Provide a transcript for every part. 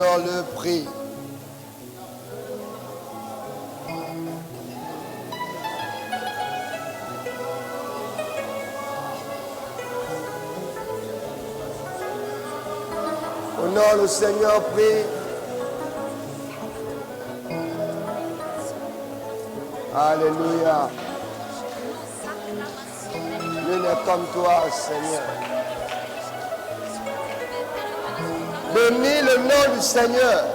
Dans le prix. Au nom du Seigneur, prie. Alléluia. Nul n'est comme toi, Seigneur. Bénis le nom du Seigneur.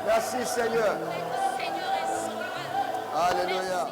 Merci Seigneur. Alléluia.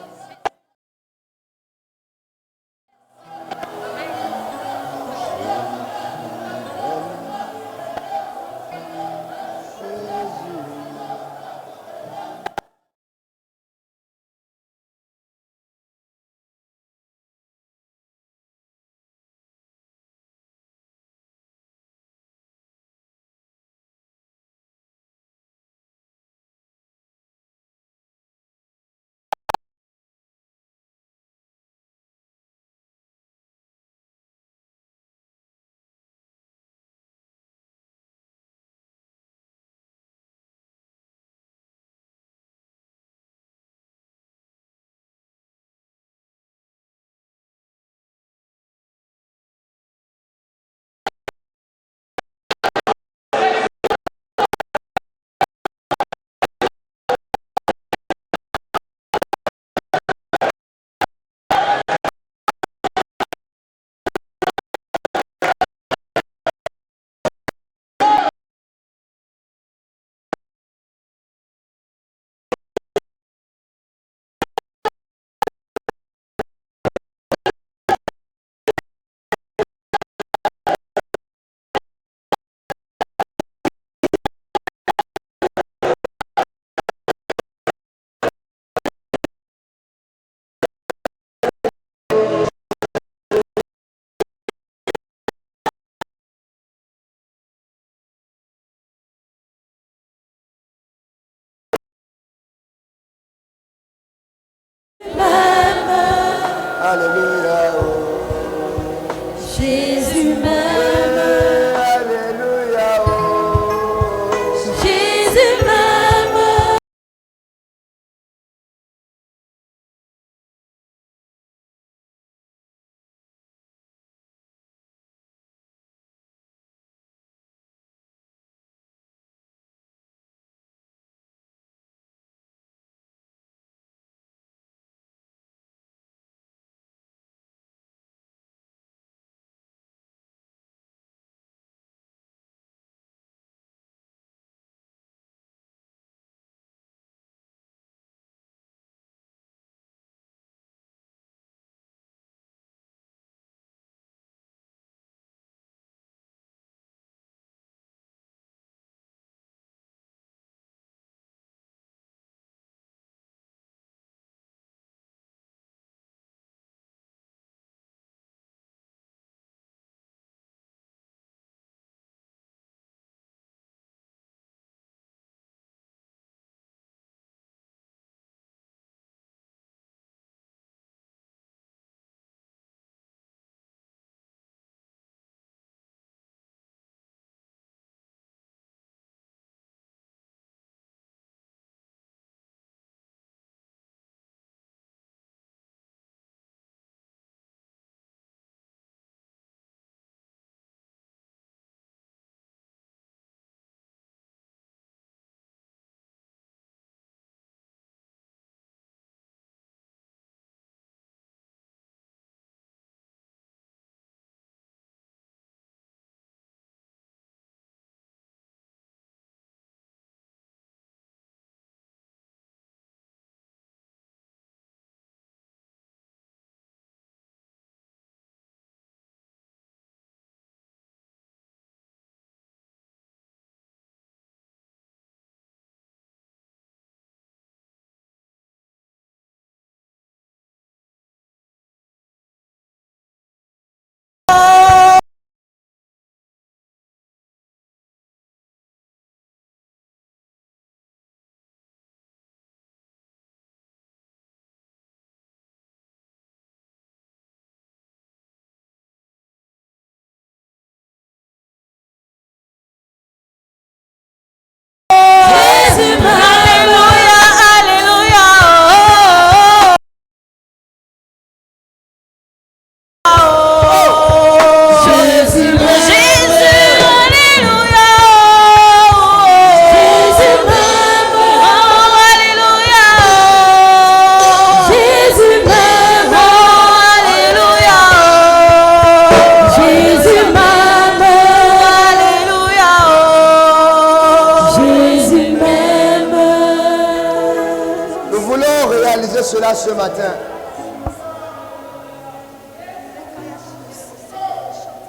cela ce matin.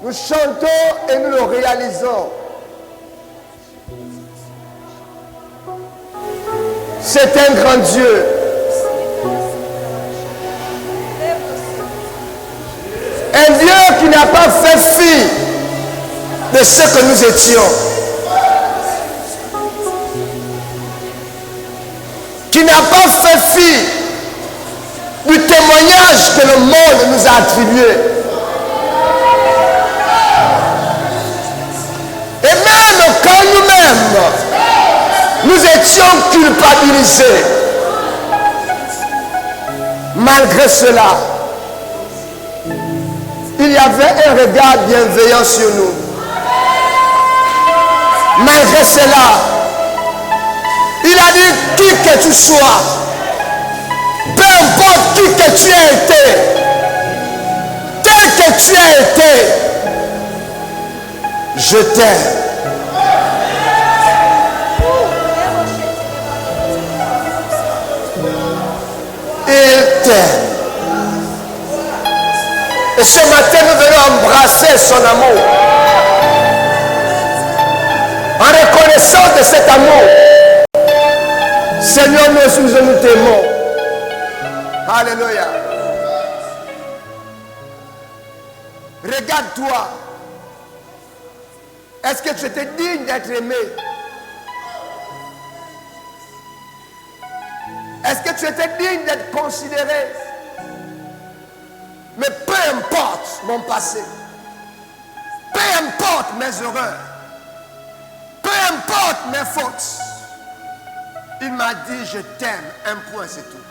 Nous chantons et nous le réalisons. C'est un grand Dieu. Un Dieu qui n'a pas fait fi de ce que nous étions. Qui n'a pas fait fi du témoignage que le monde nous a attribué. Et même quand nous-mêmes, nous étions culpabilisés, malgré cela, il y avait un regard bienveillant sur nous. Malgré cela, il a dit, qui que tu sois, peu importe qui que tu aies été, tel que tu as été, je t'aime. Il t'aime. Et ce matin, nous venons embrasser son amour. En reconnaissance de cet amour, Seigneur, nous t'aimons. Alléluia. Regarde-toi. Est-ce que tu étais digne d'être aimé? Est-ce que tu étais digne d'être considéré? Mais peu importe mon passé, peu importe mes erreurs, peu importe mes fautes, il m'a dit je t'aime, un point c'est tout.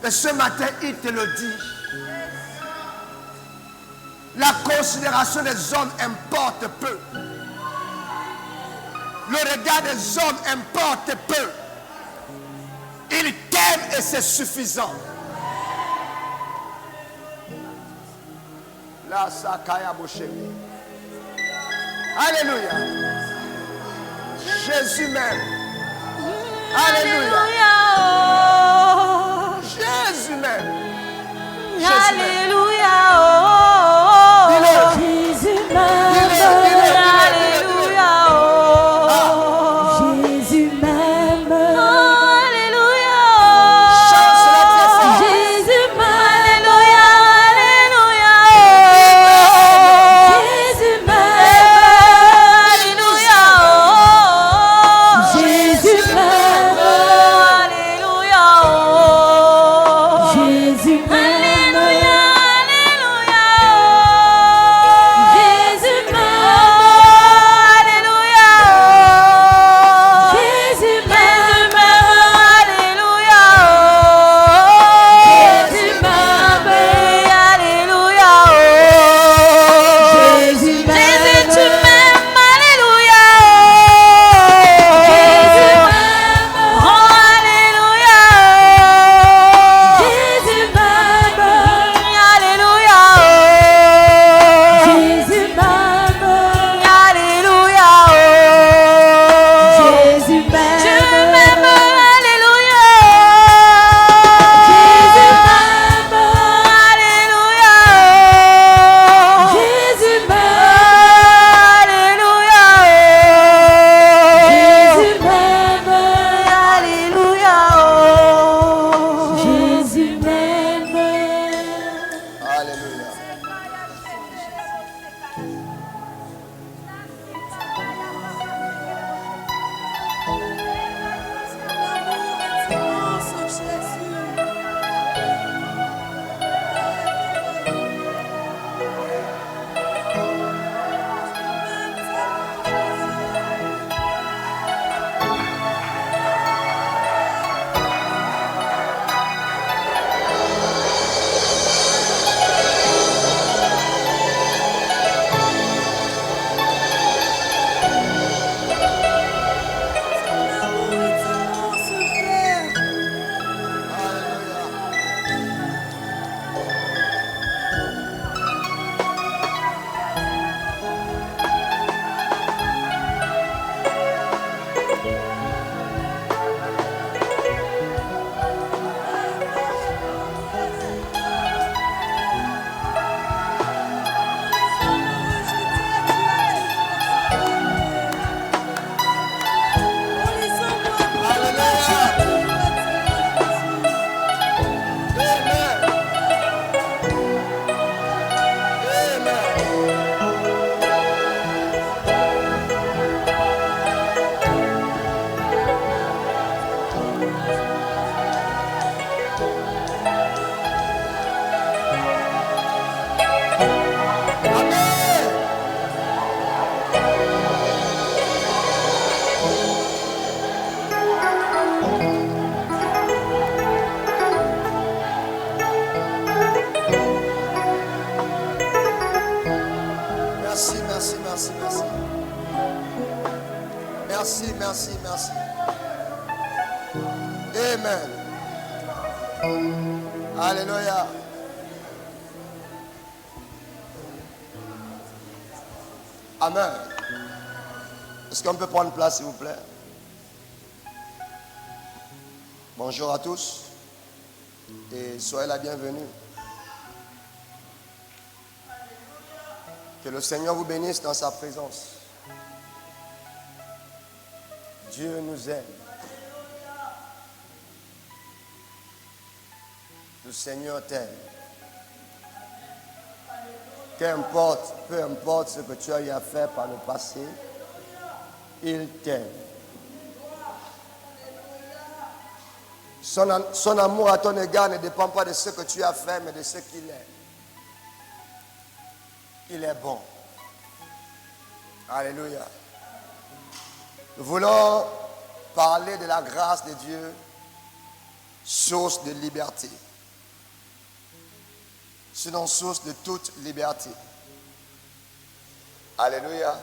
Et ce matin il te le dit. La considération des hommes importe peu. Le regard des hommes importe peu. Il t'aime et c'est suffisant. La Sakaya Boshemi. Alléluia. Jésus m'aime. Alléluia. Jésus m'aime. Alléluia. Jésus m'aime. Merci, merci, merci. Amen. Alléluia. Amen. Est-ce qu'on peut prendre place, s'il vous plaît? Bonjour à tous et soyez la bienvenue. Que le Seigneur vous bénisse dans sa présence. Dieu nous aime. Le Seigneur t'aime. Qu'importe, peu importe ce que tu as eu à faire par le passé, il t'aime. Son amour à ton égard ne dépend pas de ce que tu as fait, mais de ce qu'il est. Il est bon. Alléluia. Nous voulons parler de la grâce de Dieu, source de liberté. C'est une source de toute liberté. Alléluia.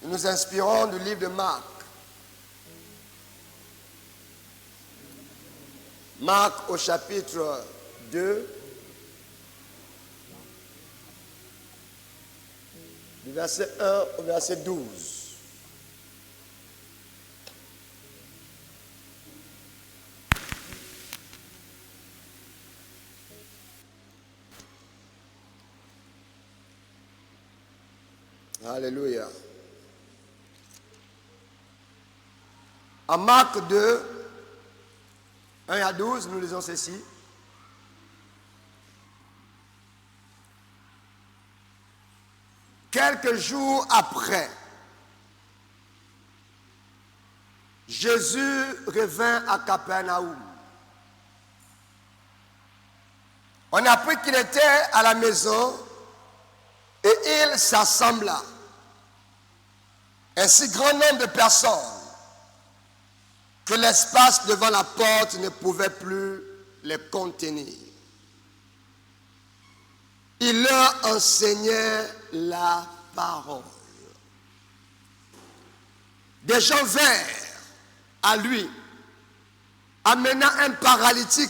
Nous nous inspirons du livre de Marc. Marc au chapitre 2, du verset 1 au verset 12. Alléluia. En Marc 2, 1 à 12, nous lisons ceci. Quelques jours après, Jésus revint à Capernaum. On a appris qu'il était à la maison et il s'assembla. Un si grand nombre de personnes que l'espace devant la porte ne pouvait plus les contenir. Il leur enseignait la parole. Des gens vinrent à lui, amenant un paralytique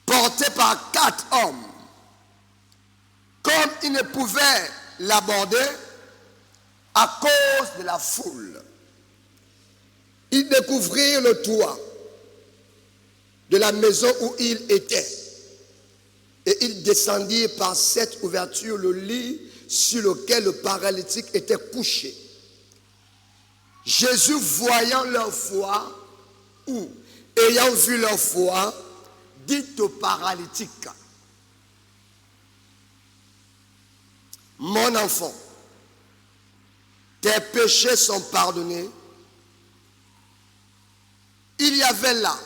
porté par 4 hommes. Comme ils ne pouvaient l'aborder à cause de la foule, ils découvrirent le toit de la maison où il était. Et ils descendirent par cette ouverture le lit sur lequel le paralytique était couché. Jésus, voyant leur foi, ou ayant vu leur foi, dit au paralytique: mon enfant, tes péchés sont pardonnés. Il y avait là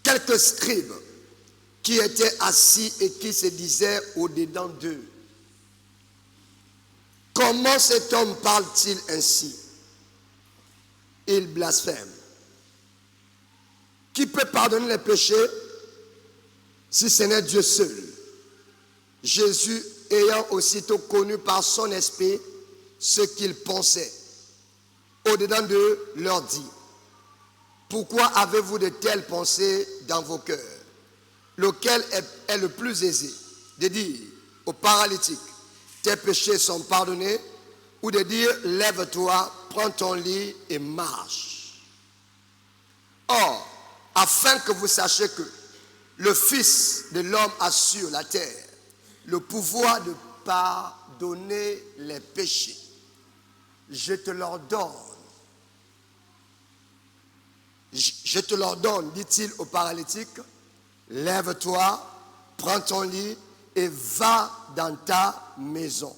quelques scribes qui étaient assis et qui se disaient au-dedans d'eux: comment cet homme parle-t-il ainsi? Il blasphème. Qui peut pardonner les péchés si ce n'est Dieu seul? Jésus, ayant aussitôt connu par son esprit ce qu'ils pensaient, au-dedans d'eux, leur dit: pourquoi avez-vous de telles pensées dans vos cœurs? Lequel est le plus aisé, de dire au paralytique: tes péchés sont pardonnés, ou de dire: lève-toi, prends ton lit et marche? Or, afin que vous sachiez que le Fils de l'homme a sur la terre le pouvoir de pardonner les péchés, je te l'ordonne, dit-il au paralytique: lève-toi, prends ton lit et va dans ta maison.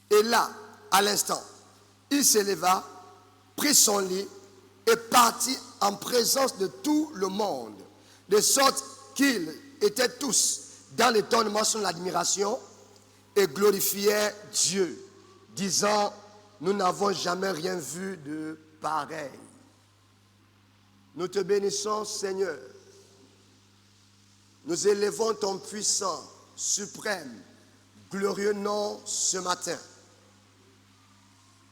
Et là, à l'instant, il se leva, prit son lit et partit en présence de tout le monde, de sorte qu'ils étaient tous dans l'étonnement, son admiration, et glorifiaient Dieu, disant: nous n'avons jamais rien vu de pareil. Nous te bénissons, Seigneur. Nous élevons ton puissant, suprême, glorieux nom ce matin.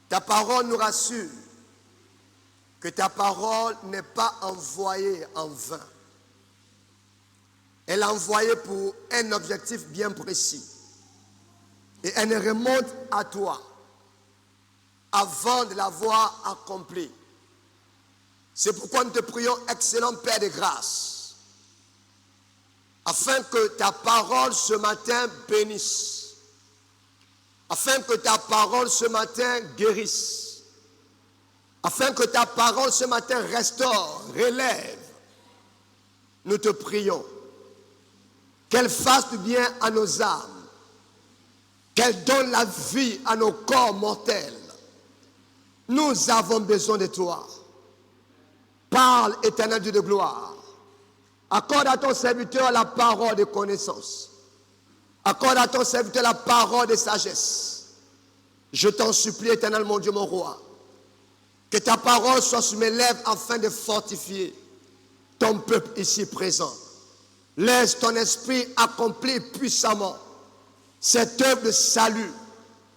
Ta parole nous rassure que ta parole n'est pas envoyée en vain. Elle est envoyée pour un objectif bien précis. Et elle ne remonte à toi avant de l'avoir accomplie. C'est pourquoi nous te prions, excellent Père de grâce, afin que ta parole ce matin bénisse, afin que ta parole ce matin guérisse, afin que ta parole ce matin restaure, relève. Nous te prions qu'elle fasse du bien à nos âmes, qu'elle donne la vie à nos corps mortels. Nous avons besoin de toi. Parle, éternel Dieu de gloire. Accorde à ton serviteur la parole de connaissance. Accorde à ton serviteur la parole de sagesse. Je t'en supplie, éternel mon Dieu, mon roi, que ta parole soit sur mes lèvres afin de fortifier ton peuple ici présent. Laisse ton esprit accomplir puissamment cette œuvre de salut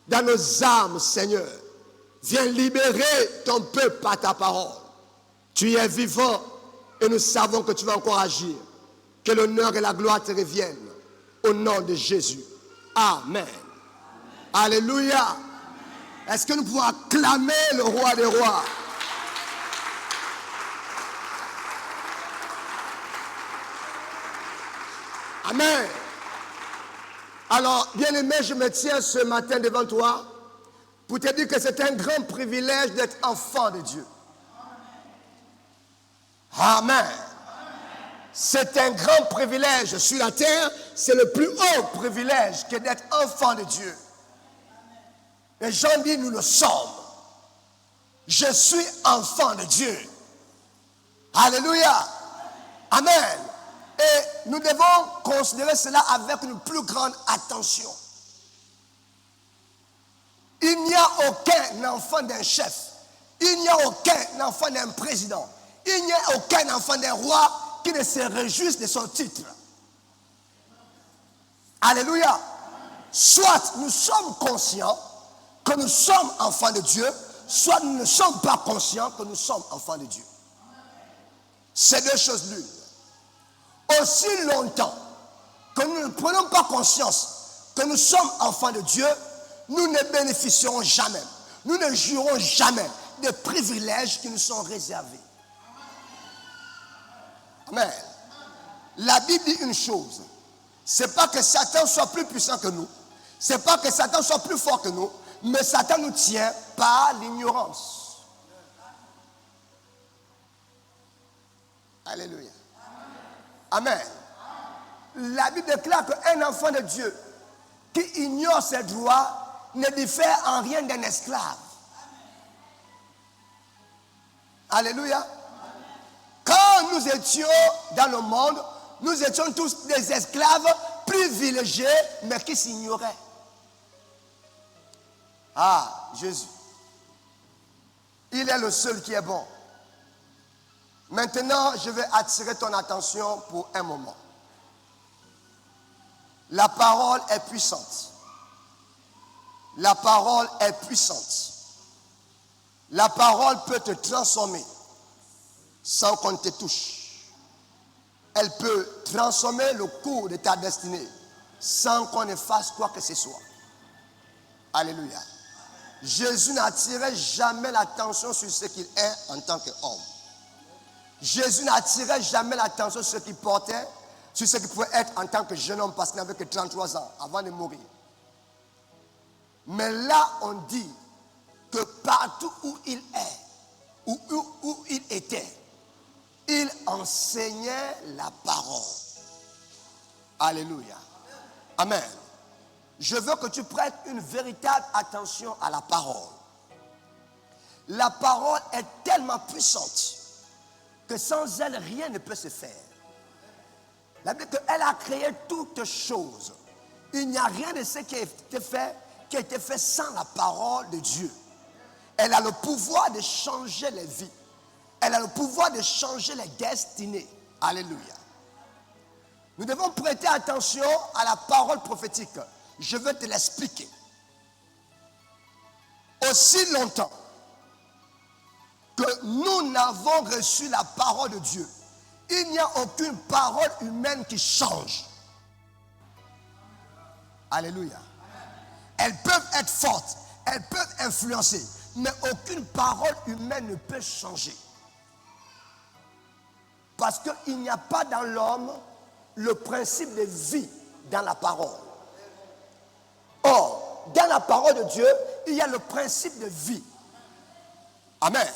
dans nos âmes, Seigneur. Viens libérer ton peuple par ta parole. Tu es vivant et nous savons que tu vas encore agir. Que l'honneur et la gloire te reviennent. Au nom de Jésus. Amen. Alléluia. Est-ce que nous pouvons acclamer le roi des rois? Amen. Alors, bien-aimé, je me tiens ce matin devant toi pour te dire que c'est un grand privilège d'être enfant de Dieu. Amen. C'est un grand privilège sur la terre. C'est le plus haut privilège que d'être enfant de Dieu. Et Jean dit, nous le sommes. Je suis enfant de Dieu. Alléluia. Amen. Et nous devons considérer cela avec une plus grande attention. Il n'y a aucun enfant d'un chef. Il n'y a aucun enfant d'un président. Il n'y a aucun enfant d'un roi qui ne se réjouisse de son titre. Alléluia. Soit nous sommes conscients que nous sommes enfants de Dieu, soit nous ne sommes pas conscients que nous sommes enfants de Dieu. C'est deux choses l'une. Aussi longtemps que nous ne prenons pas conscience que nous sommes enfants de Dieu, nous ne bénéficierons jamais, nous ne jouirons jamais des privilèges qui nous sont réservés. Amen. La Bible dit une chose, c'est pas que Satan soit plus puissant que nous, c'est pas que Satan soit plus fort que nous, mais Satan nous tient par l'ignorance. Alléluia. Amen. La Bible déclare qu'un enfant de Dieu qui ignore ses droits ne diffère en rien d'un esclave. Alléluia. Quand nous étions dans le monde, nous étions tous des esclaves privilégiés, mais qui s'ignoraient. Ah, Jésus. Il est le seul qui est bon. Maintenant, je vais attirer ton attention pour un moment. La parole est puissante. La parole est puissante. La parole peut te transformer sans qu'on te touche. Elle peut transformer le cours de ta destinée sans qu'on ne fasse quoi que ce soit. Alléluia. Jésus n'attirait jamais l'attention sur ce qu'il est en tant qu'homme. Jésus n'attirait jamais l'attention sur ce qu'il portait, sur ce qu'il pouvait être en tant que jeune homme parce qu'il n'avait que 33 ans avant de mourir. Mais là, on dit que partout où il est, où il était, il enseignait la parole. Alléluia. Amen. Je veux que tu prêtes une véritable attention à la parole. La parole est tellement puissante que sans elle, rien ne peut se faire. La Bible dit qu'elle a créé toutes choses. Il n'y a rien de ce qui a été fait sans la parole de Dieu. Elle a le pouvoir de changer les vies. Elle a le pouvoir de changer les destinées. Alléluia. Nous devons prêter attention à la parole prophétique. Je veux te l'expliquer. aussi longtemps que nous n'avons reçu la parole de Dieu, il n'y a aucune parole humaine qui change. Alléluia. Elles peuvent être fortes, elles peuvent influencer, mais aucune parole humaine ne peut changer. Parce qu'il n'y a pas dans l'homme le principe de vie dans la parole. Or, dans la parole de Dieu, il y a le principe de vie. Amen.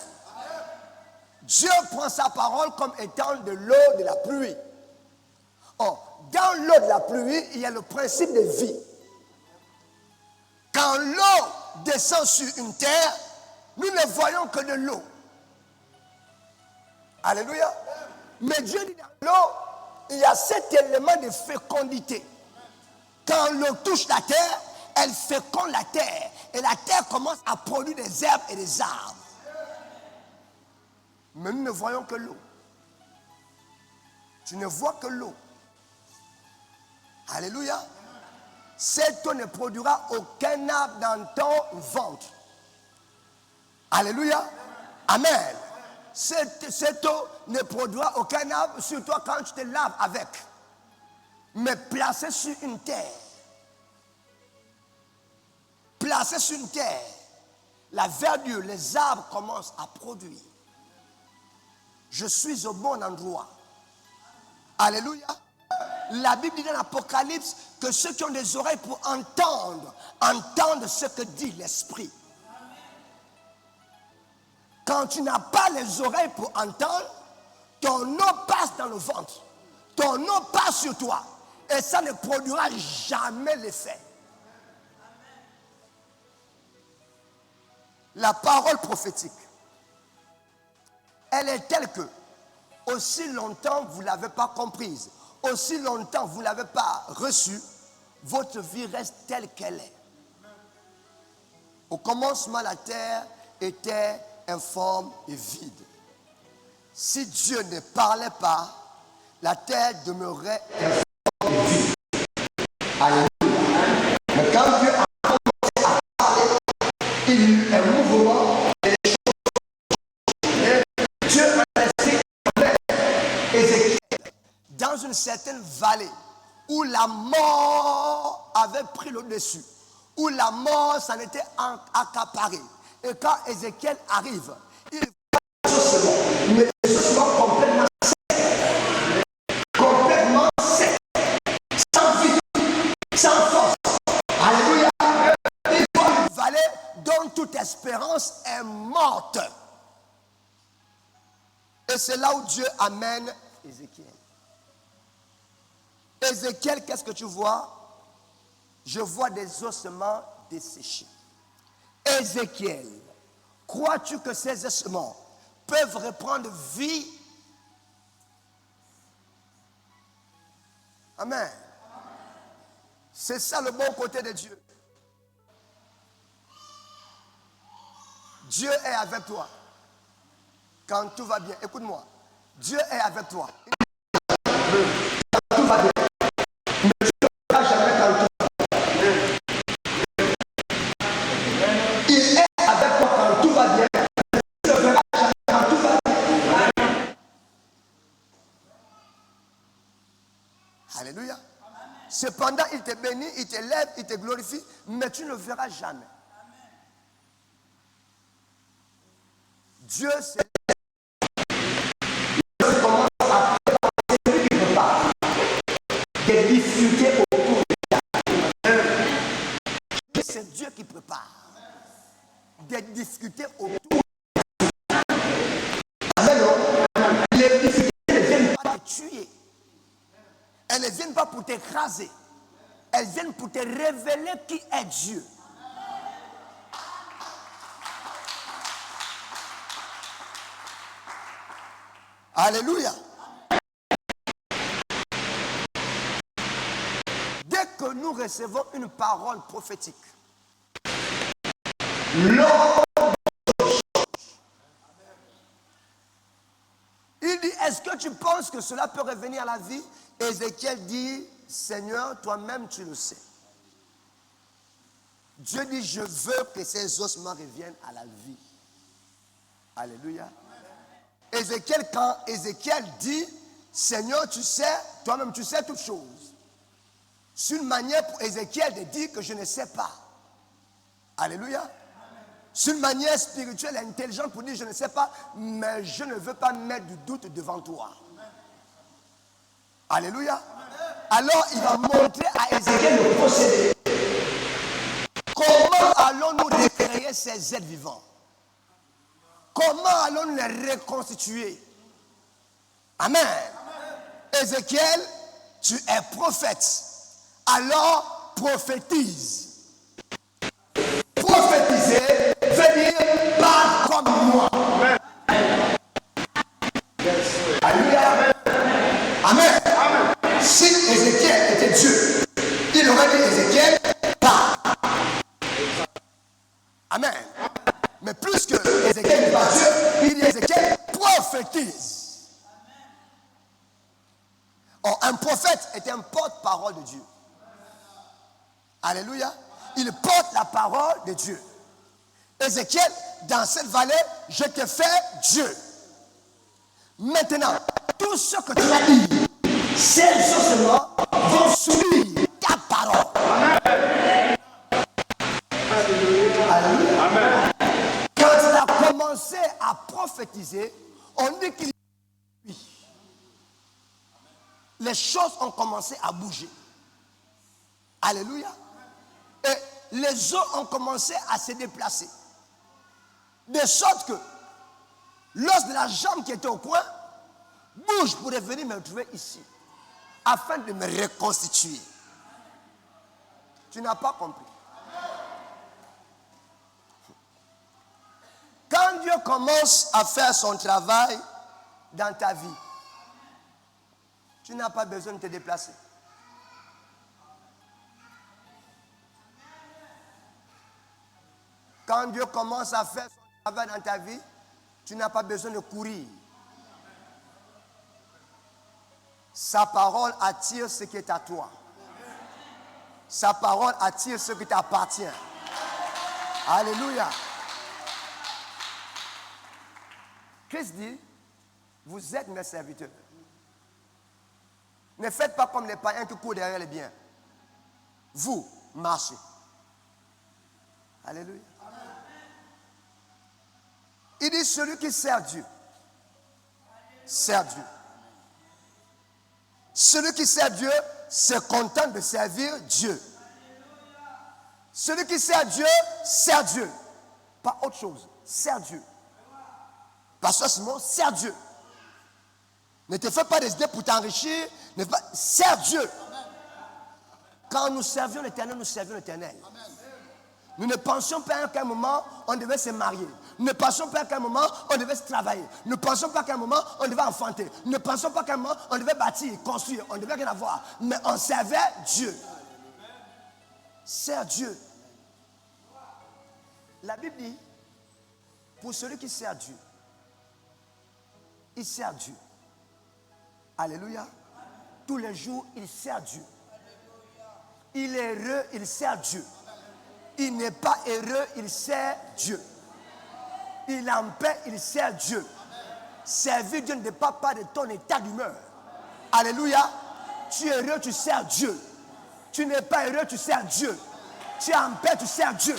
Dieu prend sa parole comme étant de l'eau de la pluie. Or, dans l'eau de la pluie, il y a le principe de vie. Quand l'eau descend sur une terre, nous ne voyons que de l'eau. Alléluia. Mais Dieu dit dans l'eau, il y a cet élément de fécondité. Quand l'eau touche la terre, elle féconde la terre. Et la terre commence à produire des herbes et des arbres. Mais nous ne voyons que l'eau. Tu ne vois que l'eau. Alléluia. Cette eau ne produira aucun arbre dans ton ventre. Alléluia. Amen. Cette eau ne produira aucun arbre sur toi quand tu te laves avec. Mais placée sur une terre. Placée sur une terre. La verdure, les arbres commencent à produire. Je suis au bon endroit. Alléluia. La Bible dit dans l'Apocalypse que ceux qui ont des oreilles pour entendre, entendent ce que dit l'Esprit. Quand tu n'as pas les oreilles pour entendre, ton eau passe dans le ventre. Ton eau passe sur toi. Et ça ne produira jamais l'effet. La parole prophétique, elle est telle que, aussi longtemps vous ne l'avez pas comprise, aussi longtemps vous ne l'avez pas reçue, votre vie reste telle qu'elle est. Au commencement, la terre était informe et vide. Si Dieu ne parlait pas, la terre demeurait informe et vide. Alléluia. Mais quand Dieu a commencé à parler, il y eut un mouvement et les choses. Et Dieu a laissé Ézéchiel dans une certaine vallée où la mort avait pris le dessus, où la mort s'en était accaparée. Et quand Ézéchiel arrive, il voit des ossements, mais des ossements complètement secs. Complètement secs. Sans vie, sans force. Alléluia. Il voit une vallée dont toute espérance est morte. Et c'est là où Dieu amène Ézéchiel. Ézéchiel, qu'est-ce que tu vois? Je vois des ossements desséchés. Ézéchiel, crois-tu que ces ossements peuvent reprendre vie? Amen. C'est ça le bon côté de Dieu. Dieu est avec toi quand tout va bien. Écoute-moi. Dieu est avec toi quand tout va bien. Mais tu ne verras jamais quand tout va bien. Il est avec toi quand tout va bien. Tu ne verras jamais quand tout va bien. Alléluia. Cependant, il te bénit, il te lève, il te glorifie, mais tu ne le verras jamais. Dieu, c'est commence à préparer celui qui prépare des difficultés autour de lui. C'est Dieu qui prépare des difficultés autour de lui. Les difficultés ne viennent pas te tuer. Elles ne viennent pas pour t'écraser. Elles viennent pour te révéler qui est Dieu. Alléluia. Dès que nous recevons une parole prophétique, l'homme il dit, est-ce que tu penses que cela peut revenir à la vie? Ézéchiel dit, Seigneur, toi-même tu le sais. Dieu dit, je veux que ces ossements reviennent à la vie. Alléluia. Ézéchiel, quand Ézéchiel dit, Seigneur, tu sais, toi-même tu sais toutes choses. C'est une manière pour Ézéchiel de dire que je ne sais pas. Alléluia. C'est une manière spirituelle et intelligente pour dire je ne sais pas, mais je ne veux pas mettre du doute devant toi. Alléluia. Alors il va montrer à Ézéchiel le procédé. Comment allons-nous recréer ces êtres vivants? Comment allons-nous les reconstituer? Amen. Ézéchiel, tu es prophète. Alors prophétise. Prophétiser veut dire parle comme moi. Alléluia. Amen. Si Ézéchiel était Dieu, il aurait dit Ézéchiel parle. Amen. Mais plus que Ézéchiel n'est pas Dieu, il dit Ézéchiel prophétise. Or, un prophète est un porte-parole de Dieu. Alléluia. Il porte la parole de Dieu. Ézéchiel, dans cette vallée, je te fais Dieu. Maintenant, tout ce que tu as dit, ces ossements vont subir ta parole. Alléluia. Amen. Quand il a commencé à prophétiser, on dit qu'il les choses ont commencé à bouger. Alléluia. Et les eaux ont commencé à se déplacer. De sorte que l'os de la jambe qui était au coin bouge pour revenir me retrouver ici. Afin de me reconstituer. Tu n'as pas compris. Quand Dieu commence à faire son travail dans ta vie, tu n'as pas besoin de te déplacer. Quand Dieu commence à faire son travail dans ta vie, tu n'as pas besoin de courir. Sa parole attire ce qui est à toi. Sa parole attire ce qui t'appartient. Alléluia. Christ dit, vous êtes mes serviteurs. Ne faites pas comme les païens qui courent derrière les biens. Vous, marchez. Alléluia. Il dit, celui qui sert Dieu, sert Dieu. Celui qui sert Dieu se contente de servir Dieu. Celui qui sert Dieu, sert Dieu. Pas autre chose, sert Dieu. Pasteur Simon, sert Dieu. Ne te fais pas des idées pour t'enrichir. Sers Dieu. Quand nous servions l'Éternel, nous servions l'Éternel. Nous ne pensions pas qu'à un moment, on devait se marier. Nous ne pensions pas qu'à un moment, on devait se travailler. Nous ne pensions pas qu'à un moment, on devait enfanter. Nous ne pensions pas qu'à un moment, on devait bâtir, construire. On ne devait rien avoir. Mais on servait Dieu. Sers Dieu. La Bible dit, pour celui qui sert Dieu, il sert Dieu. Alléluia. Tous les jours, il sert Dieu. Il est heureux, il sert Dieu. Il n'est pas heureux, il sert Dieu. Il est en paix, il sert Dieu. Servir Dieu ne dépend pas de ton état d'humeur. Alléluia. Tu es heureux, tu sers Dieu. Tu n'es pas heureux, tu sers Dieu. Tu es en paix, tu sers Dieu.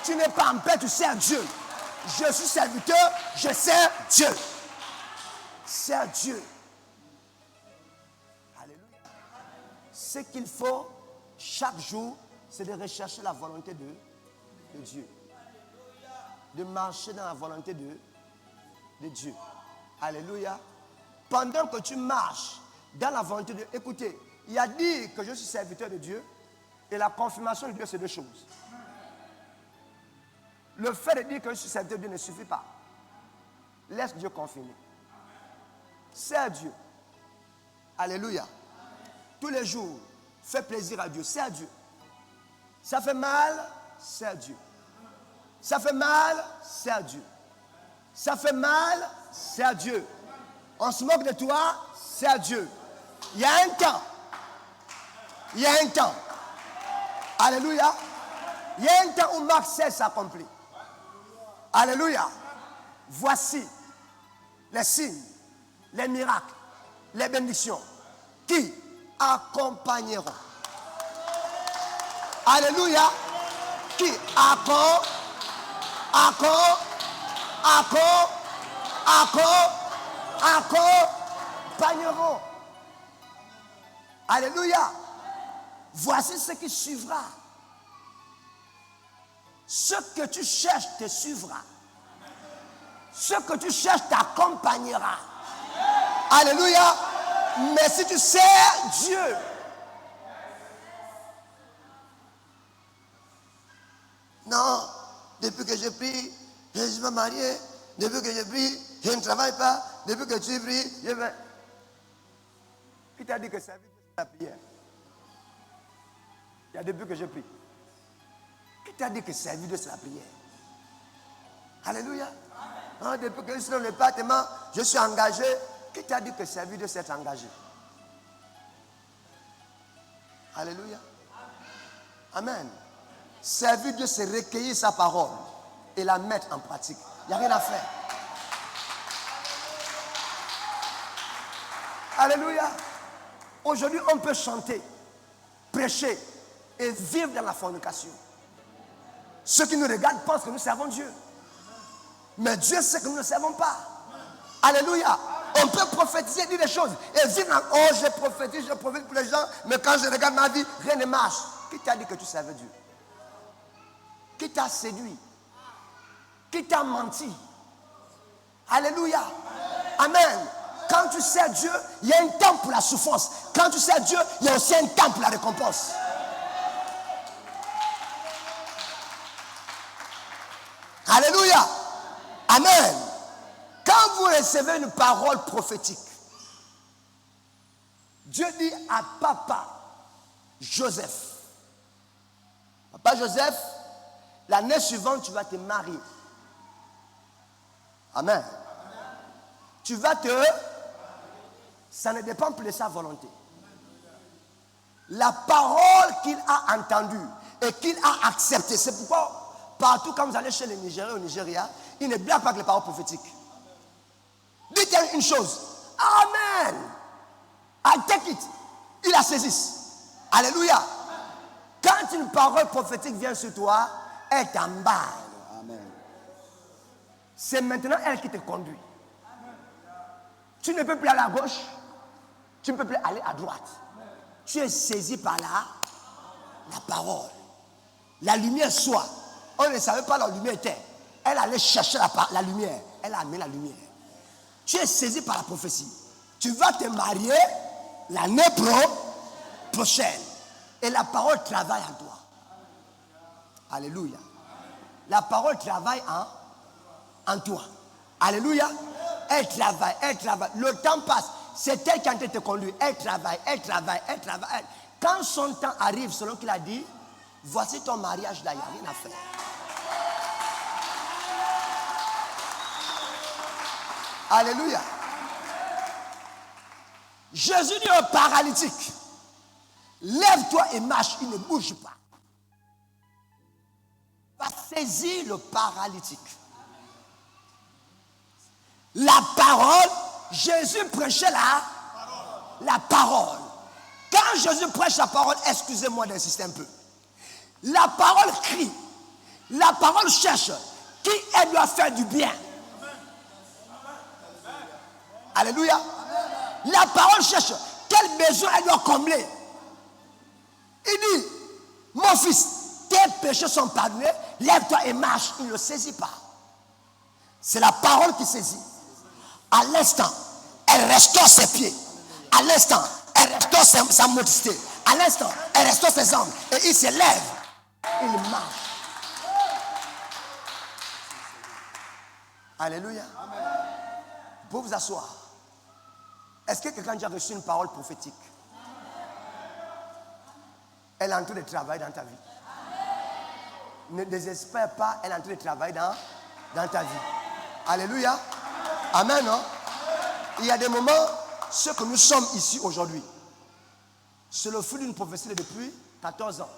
Tu n'es pas en paix, tu sers Dieu. Je suis serviteur, je sers Dieu. Sers Dieu. Alléluia. Ce qu'il faut chaque jour, c'est de rechercher la volonté de Dieu. De marcher dans la volonté de Dieu. Alléluia. Pendant que tu marches dans la volonté de Dieu, écoutez, il y a dit que je suis serviteur de Dieu et la confirmation de Dieu, c'est deux choses. Le fait de dire que je suis serviteur de Dieu ne suffit pas. Laisse Dieu confirmer. Sers Dieu. Alléluia. Tous les jours, fais plaisir à Dieu. Sers Dieu. Ça fait mal, sers Dieu. Ça fait mal, sers Dieu. Ça fait mal, sers Dieu. On se moque de toi, sers Dieu. Il y a un temps. Il y a un temps. Alléluia. Il y a un temps où Marc 16 s'accomplit. Alléluia. Voici les signes, les miracles, les bénédictions qui accompagneront. Alléluia. Qui accompagneront. Alléluia. Voici ce qui suivra. Ce que tu cherches te suivra. Ce que tu cherches t'accompagnera. Alléluia. Mais si tu sers Dieu, non, depuis que je prie, je ne suis pas marié. Depuis que je prie, je ne travaille pas. Depuis que tu pries, je vais. Qui t'a dit que ça vit de la prière? Il y a depuis que je prie. Qui t'a dit que ça vit de la prière? Alléluia. Hein, depuis que je suis dans le département, je suis engagé. Qui t'a dit que ça vit de s'être engagé? Alléluia. Amen. Servir Dieu, c'est recueillir sa parole et la mettre en pratique. Il n'y a rien à faire. Alléluia. Aujourd'hui, on peut chanter, prêcher et vivre dans la fornication. Ceux qui nous regardent pensent que nous servons Dieu. Mais Dieu sait que nous ne servons pas. Alléluia. On peut prophétiser, dire des choses et vivre dans, oh, je prophétise pour les gens, mais quand je regarde ma vie, rien ne marche. Qui t'a dit que tu servais Dieu? Qui t'a séduit? Qui t'a menti? Alléluia. Amen. Quand tu sers Dieu, il y a un temps pour la souffrance. Quand tu sers Dieu, il y a aussi un temps pour la récompense. Alléluia. Amen. Quand vous recevez une parole prophétique, Dieu dit à papa Joseph, papa Joseph, l'année suivante, tu vas te marier. Amen. Tu vas te... Ça ne dépend plus de sa volonté. La parole qu'il a entendue et qu'il a acceptée, c'est pourquoi partout quand vous allez chez les Nigériens au Nigeria, ils ne blaguent pas avec les paroles prophétiques. Dites une chose. Amen. I take it. Il la saisissent. Alléluia. Quand une parole prophétique vient sur toi, elle t'emballe. Amen. C'est maintenant elle qui te conduit. Tu ne peux plus aller à gauche. Tu ne peux plus aller à droite. Tu es saisi par la parole. La lumière soit. On ne savait pas la lumière était. Elle allait chercher la lumière. Elle a amené la lumière. Tu es saisi par la prophétie. Tu vas te marier l'année prochaine. Et la parole travaille en toi. Alléluia. La parole travaille en toi. Alléluia. Elle travaille, elle travaille. Le temps passe. C'est elle qui est en train de te conduire. Elle travaille, elle travaille, elle travaille. Quand son temps arrive, selon qu'il a dit, voici ton mariage là, il n'y a rien à faire. Alléluia. Jésus dit au paralytique, lève-toi et marche, il ne bouge pas. Va saisir le paralytique. La parole, Jésus prêchait la parole. Quand Jésus prêche la parole, excusez-moi d'insister un peu. La parole crie. La parole cherche qui elle doit faire du bien. Alléluia. La parole cherche quel besoin elle doit combler. Il dit, mon fils, tes péchés sont pardonnés, lève-toi et marche. Il ne le saisit pas. C'est la parole qui saisit. À l'instant, elle restaure ses pieds. À l'instant, elle restaure sa modestie. À l'instant, elle restaure ses jambes. Et il se lève. Il marche. Alléluia. Vous pouvez vous asseoir. Est-ce que quelqu'un a reçu une parole prophétique? Elle est en train de travailler dans ta vie. Ne désespère pas, elle est en train de travailler dans ta vie. Alléluia. Amen. Non? Il y a des moments, ce que nous sommes ici aujourd'hui, c'est le fruit d'une prophétie depuis 14 ans.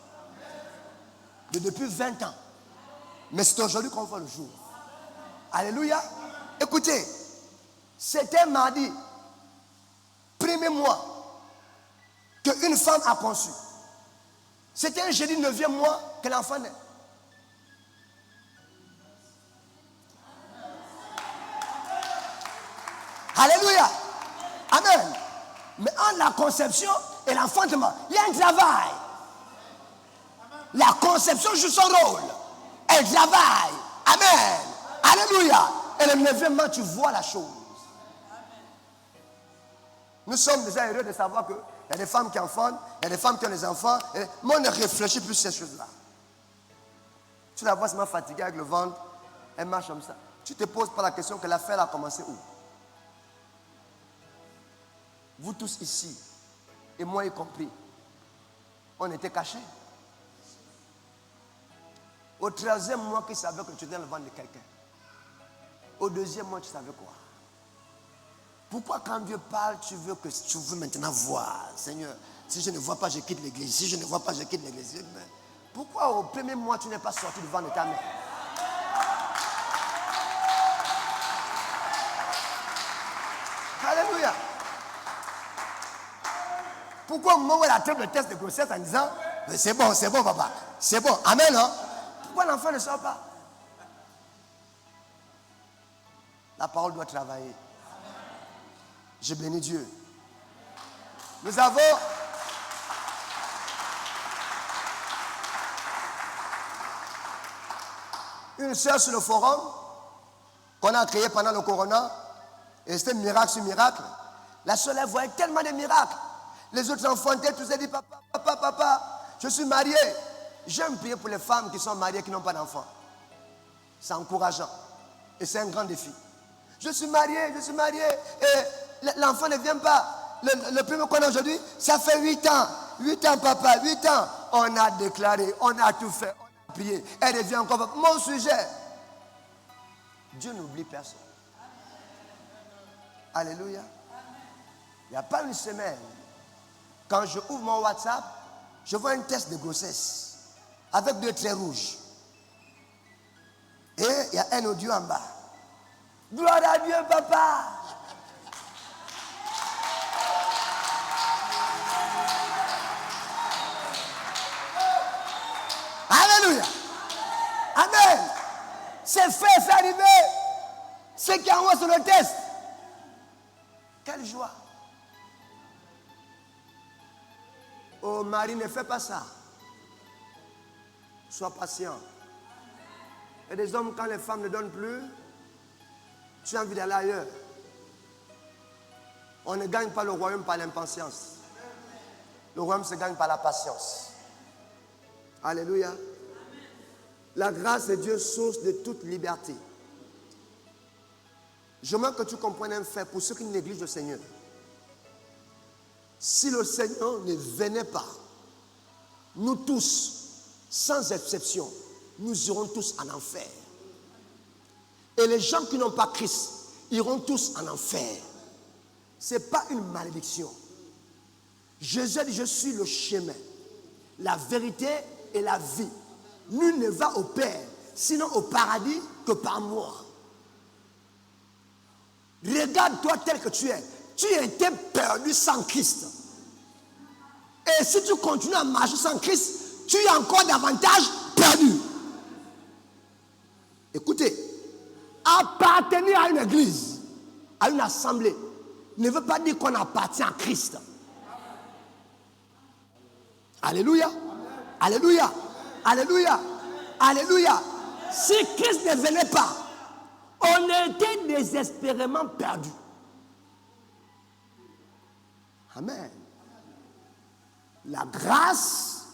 depuis 20 ans. Mais c'est aujourd'hui qu'on voit le jour. Alléluia. Écoutez, c'était mardi, premier mois, qu'une femme a conçu. C'était un jeudi 9e mois que l'enfant naît. Alléluia. Amen. Mais entre la conception et l'enfantement, il y a un travail. La conception joue son rôle. Elle travaille. Amen. Alléluia. Et le 9e mois, tu vois la chose. Nous sommes déjà heureux de savoir qu'il y a des femmes qui enfantent, il y a des femmes qui ont des enfants. Mais on ne réfléchit plus sur ces choses-là. Tu la vois seulement fatiguée avec le ventre, elle marche comme ça. Tu te poses pas la question que l'affaire a commencé où? Vous tous ici, et moi y compris, on était cachés. Au 13e mois, tu savais que tu étais dans le ventre de quelqu'un. Au 2e mois, tu savais quoi? Pourquoi quand Dieu parle, tu veux maintenant voir? Seigneur, si je ne vois pas, je quitte l'église. Si je ne vois pas, je quitte l'église. Pourquoi au premier mois, tu n'es pas sorti du ventre de ta mère? Alléluia. Pourquoi au moment où elle attrape le test de grossesse en disant, c'est bon papa, c'est bon, amen, hein? Pourquoi l'enfant ne sort pas? La parole doit travailler. Je bénis Dieu. Nous avons une sœur sur le forum qu'on a créé pendant le corona. Et c'était miracle sur miracle. La sœur, elle voyait tellement de miracles. Les autres enfantaient, tous elle dit, papa, je suis marié. J'aime prier pour les femmes qui sont mariées, qui n'ont pas d'enfants. C'est encourageant. Et c'est un grand défi. Je suis marié. Et l'enfant ne vient pas. Le premier qu'on a aujourd'hui, ça fait 8 ans. 8 ans, papa, 8 ans. On a déclaré, on a tout fait, on a prié. Elle revient encore. Mon sujet. Dieu n'oublie personne. Alléluia. Il n'y a pas une semaine, quand je ouvre mon WhatsApp, je vois un test de grossesse avec 2 traits rouges. Et il y a un audio en bas. Gloire à Dieu, papa. Alléluia. Amen. C'est fait, c'est arrivé. Ce qui envoie sur le test. Quelle joie. Oh Marie, ne fais pas ça. Sois patient. Il y a des hommes, quand les femmes ne donnent plus, tu as envie d'aller ailleurs. On ne gagne pas le royaume par l'impatience. Le royaume se gagne par la patience. Alléluia. La grâce de Dieu, source de toute liberté. J'aimerais que tu comprennes un fait pour ceux qui négligent le Seigneur. Si le Seigneur ne venait pas, nous tous, sans exception, nous irons tous en enfer. Et les gens qui n'ont pas Christ iront tous en enfer. Ce n'est pas une malédiction. Jésus dit, je suis le chemin, la vérité et la vie. Nul ne va au Père, sinon au paradis, que par moi. Regarde-toi tel que tu es. Tu étais perdu sans Christ. Et si tu continues à marcher sans Christ, tu es encore davantage perdu. Écoutez, appartenir à une église, à une assemblée, ne veut pas dire qu'on appartient à Christ. Alléluia. Alléluia. Alléluia. Alléluia. Si Christ ne venait pas, on était désespérément perdus. Amen. La grâce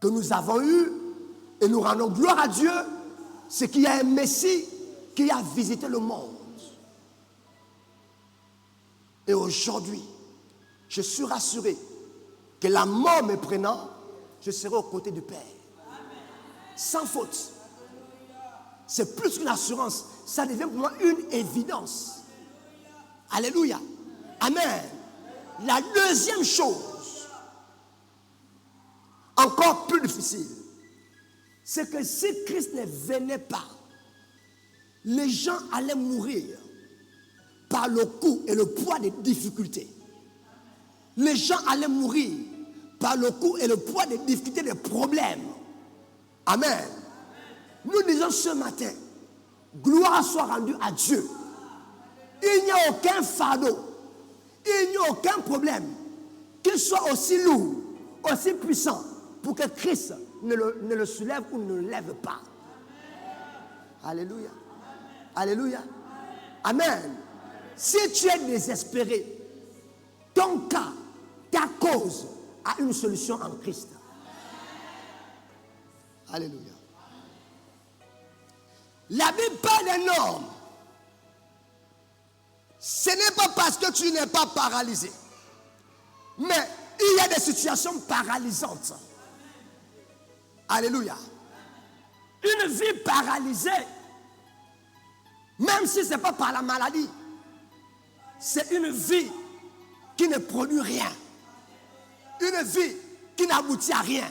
que nous avons eue, et nous rendons gloire à Dieu, c'est qu'il y a un Messie qui a visité le monde. Et aujourd'hui, je suis rassuré que la mort me prenant, je serai aux côtés du Père. Sans faute. C'est plus qu'une assurance, ça devient pour moi une évidence. Alléluia. Amen. La deuxième chose, encore plus difficile, c'est que si Christ ne venait pas, les gens allaient mourir par le coup et le poids des difficultés. Les gens allaient mourir par le coup et le poids des difficultés, des problèmes. Amen. Nous disons ce matin, gloire soit rendue à Dieu. Il n'y a aucun fardeau, il n'y a aucun problème, qu'il soit aussi lourd, aussi puissant, pour que Christ ne le soulève ou ne le lève pas. Alléluia. Alléluia. Amen. Si tu es désespéré, ton cas, ta cause a une solution en Christ. Alléluia. La Bible parle d'un homme. Ce n'est pas parce que tu n'es pas paralysé. Mais il y a des situations paralysantes. Alléluia. Une vie paralysée, même si ce n'est pas par la maladie, c'est une vie qui ne produit rien. Une vie qui n'aboutit à rien.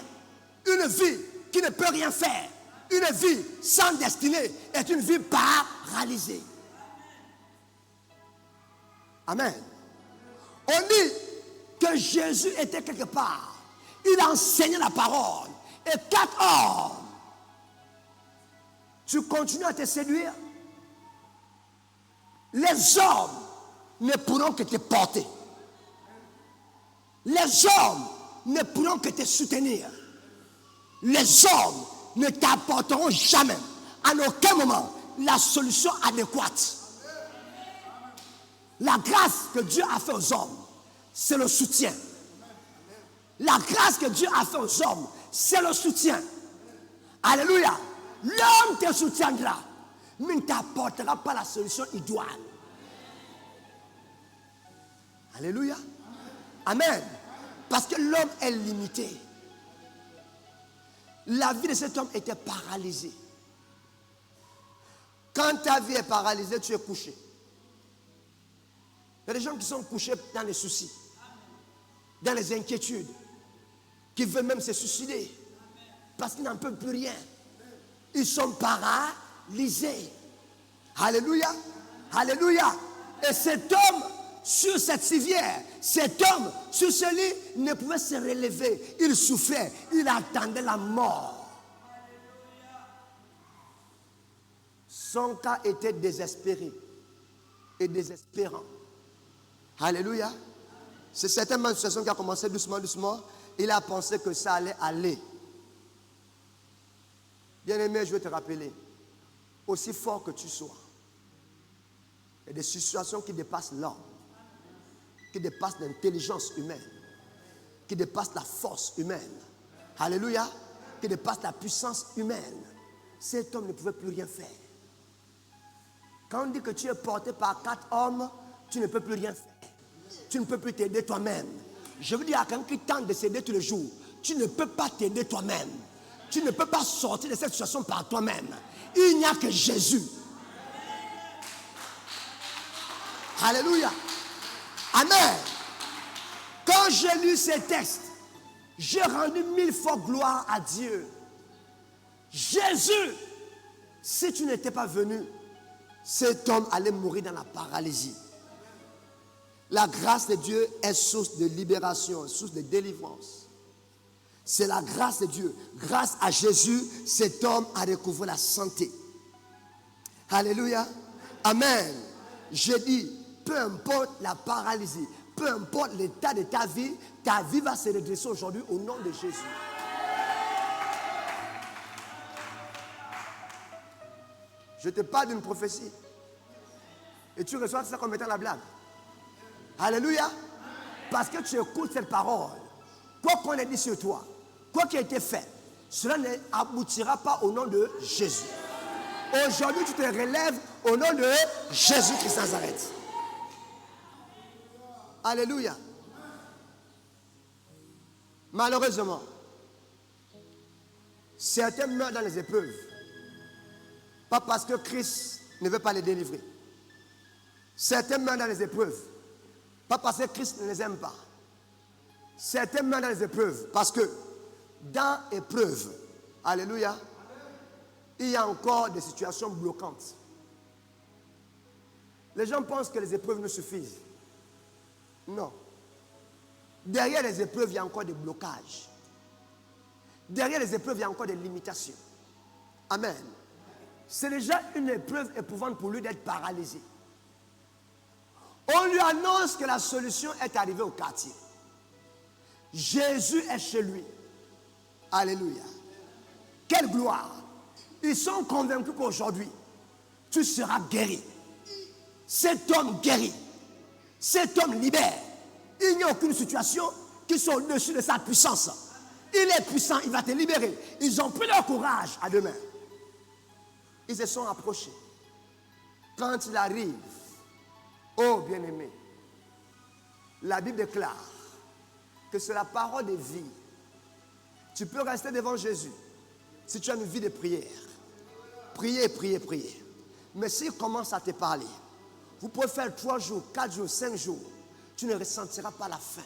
Une vie qui ne peut rien faire. Une vie sans destinée est une vie paralysée. Amen. On dit que Jésus était quelque part. Il enseignait la parole. Et 4 hommes, tu continues à te séduire. Les hommes ne pourront que te porter. Les hommes ne pourront que te soutenir. Les hommes ne t'apporteront jamais, à aucun moment, la solution adéquate. La grâce que Dieu a fait aux hommes, c'est le soutien. La grâce que Dieu a fait aux hommes, c'est le soutien. Alléluia. L'homme te soutiendra, mais ne t'apportera pas la solution idoine. Alléluia. Amen. Parce que l'homme est limité. La vie de cet homme était paralysée. Quand ta vie est paralysée, tu es couché. Il y a des gens qui sont couchés dans les soucis, dans les inquiétudes, qui veulent même se suicider parce qu'ils n'en peuvent plus rien. Ils sont paralysés. Alléluia. Alléluia. Et cet homme sur cette civière, cet homme sur ce lit ne pouvait se relever. Il souffrait, il attendait la mort. Son cas était désespéré et désespérant. Alléluia. C'est certainement une situation qui a commencé doucement, doucement. Il a pensé que ça allait aller. Bien-aimé, je veux te rappeler, aussi fort que tu sois, il y a des situations qui dépassent l'homme, qui dépassent l'intelligence humaine, qui dépassent la force humaine. Alléluia. Qui dépassent la puissance humaine. Cet homme ne pouvait plus rien faire. Quand on dit que tu es porté par 4 hommes, tu ne peux plus rien faire. Tu ne peux plus t'aider toi-même. Je veux dire à quelqu'un qui tente de s'aider tous les jours, tu ne peux pas t'aider toi-même. Tu ne peux pas sortir de cette situation par toi-même. Il n'y a que Jésus. Alléluia. Amen. Quand j'ai lu ces textes, j'ai rendu 1000 fois gloire à Dieu. Jésus, si tu n'étais pas venu, cet homme allait mourir dans la paralysie. La grâce de Dieu est source de libération, source de délivrance. C'est la grâce de Dieu. Grâce à Jésus, cet homme a recouvré la santé. Alléluia. Amen. Je dis, peu importe la paralysie, peu importe l'état de ta vie va se redresser aujourd'hui au nom de Jésus. Je te parle d'une prophétie. Et tu reçois ça comme étant la blague. Alléluia. Parce que tu écoutes cette parole. Quoi qu'on ait dit sur toi, quoi qui a été fait, cela n'aboutira pas au nom de Jésus. Aujourd'hui, tu te relèves au nom de Jésus-Christ de Nazareth. Alléluia. Malheureusement, certains meurent dans les épreuves. Pas parce que Christ ne veut pas les délivrer. Certains meurent dans les épreuves. Pas parce que Christ ne les aime pas. Certains meurent dans les épreuves parce que dans l'épreuve, alléluia, il y a encore des situations bloquantes. Les gens pensent que les épreuves nous suffisent. Non. Derrière les épreuves, il y a encore des blocages. Derrière les épreuves, il y a encore des limitations. Amen. C'est déjà une épreuve éprouvante pour lui d'être paralysé. On lui annonce que la solution est arrivée au quartier. Jésus est chez lui. Alléluia. Quelle gloire. Ils sont convaincus qu'aujourd'hui, tu seras guéri. Cet homme guérit. Cet homme libère. Il n'y a aucune situation qui soit au-dessus de sa puissance. Il est puissant, il va te libérer. Ils ont pris leur courage à deux mains. Ils se sont approchés. Quand il arrive, oh bien-aimé, la Bible déclare que c'est la parole de vie. Tu peux rester devant Jésus si tu as une vie de prière. Prier, prier, prier. Mais s'il commence à te parler, vous pouvez faire 3 jours, 4 jours, 5 jours. Tu ne ressentiras pas la faim.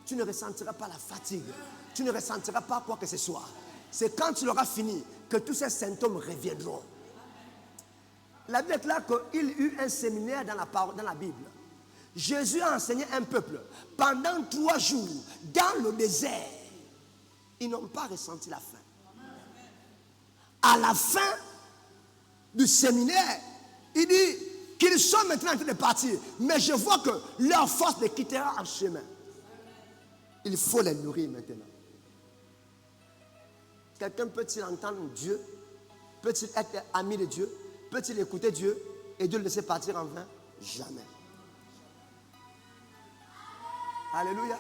Tu ne ressentiras pas la fatigue. Tu ne ressentiras pas quoi que ce soit. C'est quand tu l'auras fini que tous ces symptômes reviendront. La Bible déclare qu'il y eut un séminaire dans la Bible. Jésus a enseigné un peuple pendant 3 jours dans le désert. Ils n'ont pas ressenti la faim. À la fin du séminaire, il dit qu'ils sont maintenant en train de partir. Mais je vois que leur force les quittera en chemin. Il faut les nourrir maintenant. Quelqu'un peut-il entendre Dieu? Peut-il être ami de Dieu? Peut-il écouter Dieu et Dieu le laisser partir en vain? Jamais. Alléluia.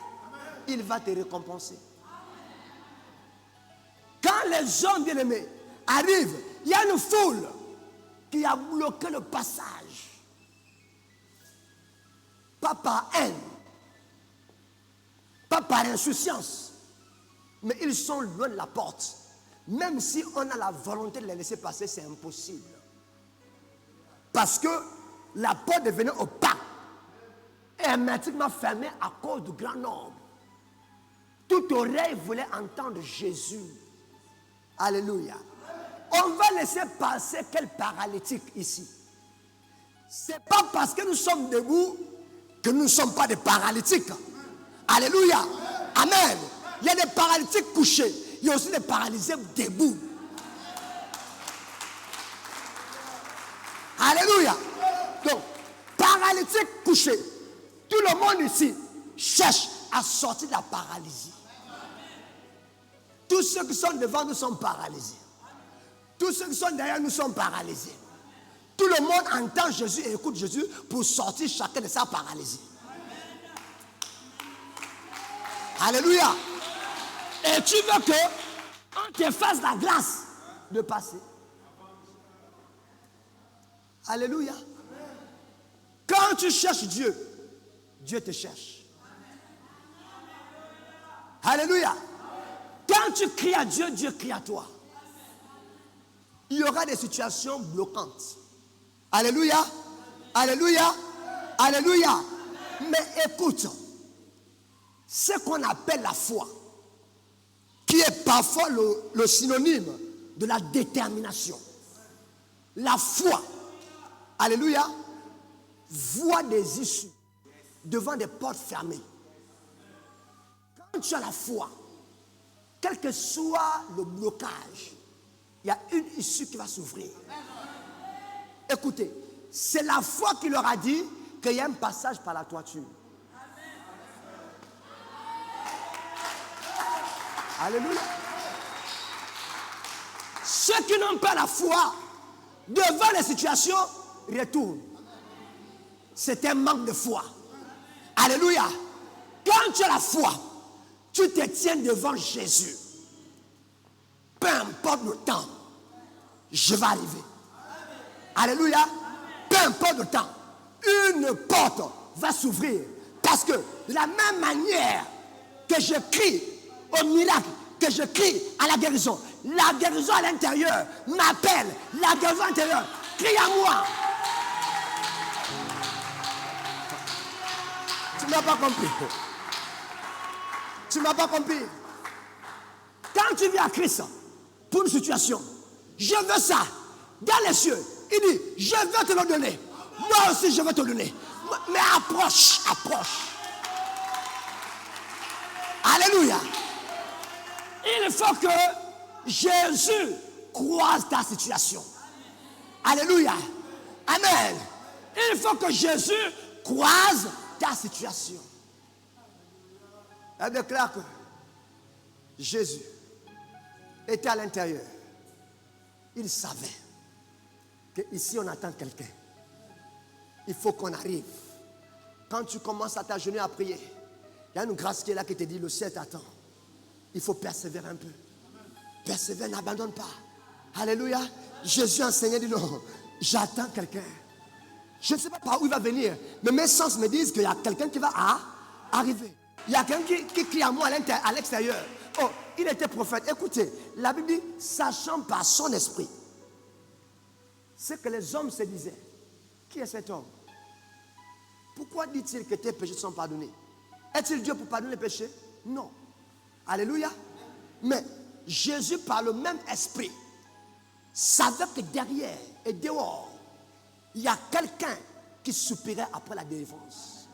Il va te récompenser. Quand les hommes bien-aimés arrivent, il y a une foule qui a bloqué le passage. Pas par haine, pas par insouciance, mais ils sont loin de la porte. Même si on a la volonté de les laisser passer, c'est impossible. Parce que la porte devenait opaque, hermétiquement fermée à cause du grand nombre. Toute oreille voulait entendre Jésus. Alléluia. On va laisser passer quel paralytique ici. Ce n'est pas parce que nous sommes debout que nous ne sommes pas des paralytiques. Alléluia. Amen. Il y a des paralytiques couchés. Il y a aussi des paralysés debout. Alléluia. Donc, paralytique couché. Tout le monde ici cherche à sortir de la paralysie. Tous ceux qui sont devant nous sont paralysés. Tous ceux qui sont derrière nous sont paralysés. Tout le monde entend Jésus et écoute Jésus pour sortir chacun de sa paralysie. Alléluia. Et tu veux qu'on te fasse la grâce de passer. Alléluia. Quand tu cherches Dieu, Dieu te cherche. Alléluia. Quand tu cries à Dieu, Dieu crie à toi. Il y aura des situations bloquantes. Alléluia. Alléluia. Alléluia. Mais écoute, ce qu'on appelle la foi, qui est parfois le synonyme de la détermination. La foi, alléluia, voit des issues devant des portes fermées. Quand tu as la foi, quel que soit le blocage, il y a une issue qui va s'ouvrir. Écoutez, c'est la foi qui leur a dit qu'il y a un passage par la toiture. Alléluia. Ceux qui n'ont pas la foi devant les situations retournent. C'est un manque de foi. Alléluia. Quand tu as la foi, tu te tiens devant Jésus. Peu importe le temps, je vais arriver. Alléluia. Peu importe le temps, une porte va s'ouvrir. Parce que de la même manière que je crie au miracle, que je crie à la guérison à l'intérieur m'appelle. La guérison intérieure crie à moi. Tu n'as pas compris. Tu ne m'as pas compris. Quand tu viens à Christ pour une situation, je veux ça. Dans les cieux, il dit, je veux te le donner. Moi aussi, je veux te le donner. Mais approche, approche. Alléluia. Il faut que Jésus croise ta situation. Alléluia. Amen. Il faut que Jésus croise ta situation. Elle déclare que Jésus était à l'intérieur. Il savait qu'ici on attend quelqu'un. Il faut qu'on arrive. Quand tu commences à t'agenouiller à prier, il y a une grâce qui est là qui te dit, le ciel t'attend. Il faut persévérer un peu. Persévère, n'abandonne pas. Alléluia. Jésus a enseigné, dit non, j'attends quelqu'un. Je ne sais pas par où il va venir, mais mes sens me disent qu'il y a quelqu'un qui va arriver. Il y a quelqu'un qui crie à moi à l'extérieur. Oh, il était prophète. Écoutez, la Bible dit, sachant par son esprit ce que les hommes se disaient. Qui est cet homme? Pourquoi dit-il que tes péchés sont pardonnés? Est-il Dieu pour pardonner les péchés? Non. Alléluia. Mais Jésus, par le même esprit, savait que derrière et dehors, il y a quelqu'un qui soupirait après la délivrance.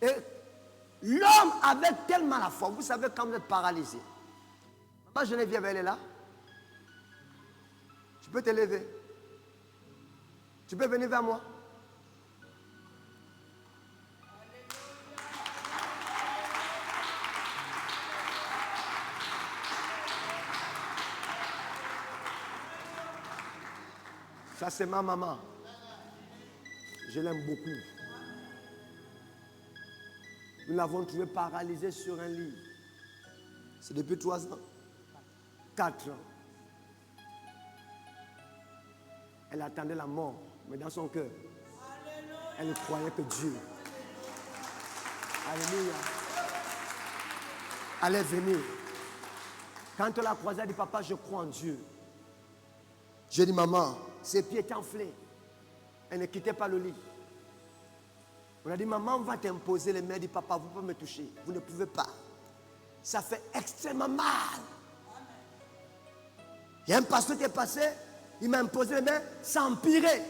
Et l'homme avait tellement la foi. Vous savez, quand vous êtes paralysé. Maman Geneviève, elle est là. Tu peux te lever. Tu peux venir vers moi. Ça, c'est ma maman. Je l'aime beaucoup. Nous l'avons trouvée paralysée sur un lit. C'est depuis 3 ans. 4 ans. Elle attendait la mort, mais dans son cœur, elle croyait que Dieu, alléluia, allait venir. Quand on l'a croisée, elle dit, papa, je crois en Dieu. J'ai dit, maman, ses pieds étaient enflés. Elle ne quittait pas le lit. On a dit, maman, on va t'imposer les mains. Elle dit, papa, vous pouvez me toucher. Vous ne pouvez pas. Ça fait extrêmement mal. Il y a un pasteur qui est passé, il m'a imposé les mains, ça empirait.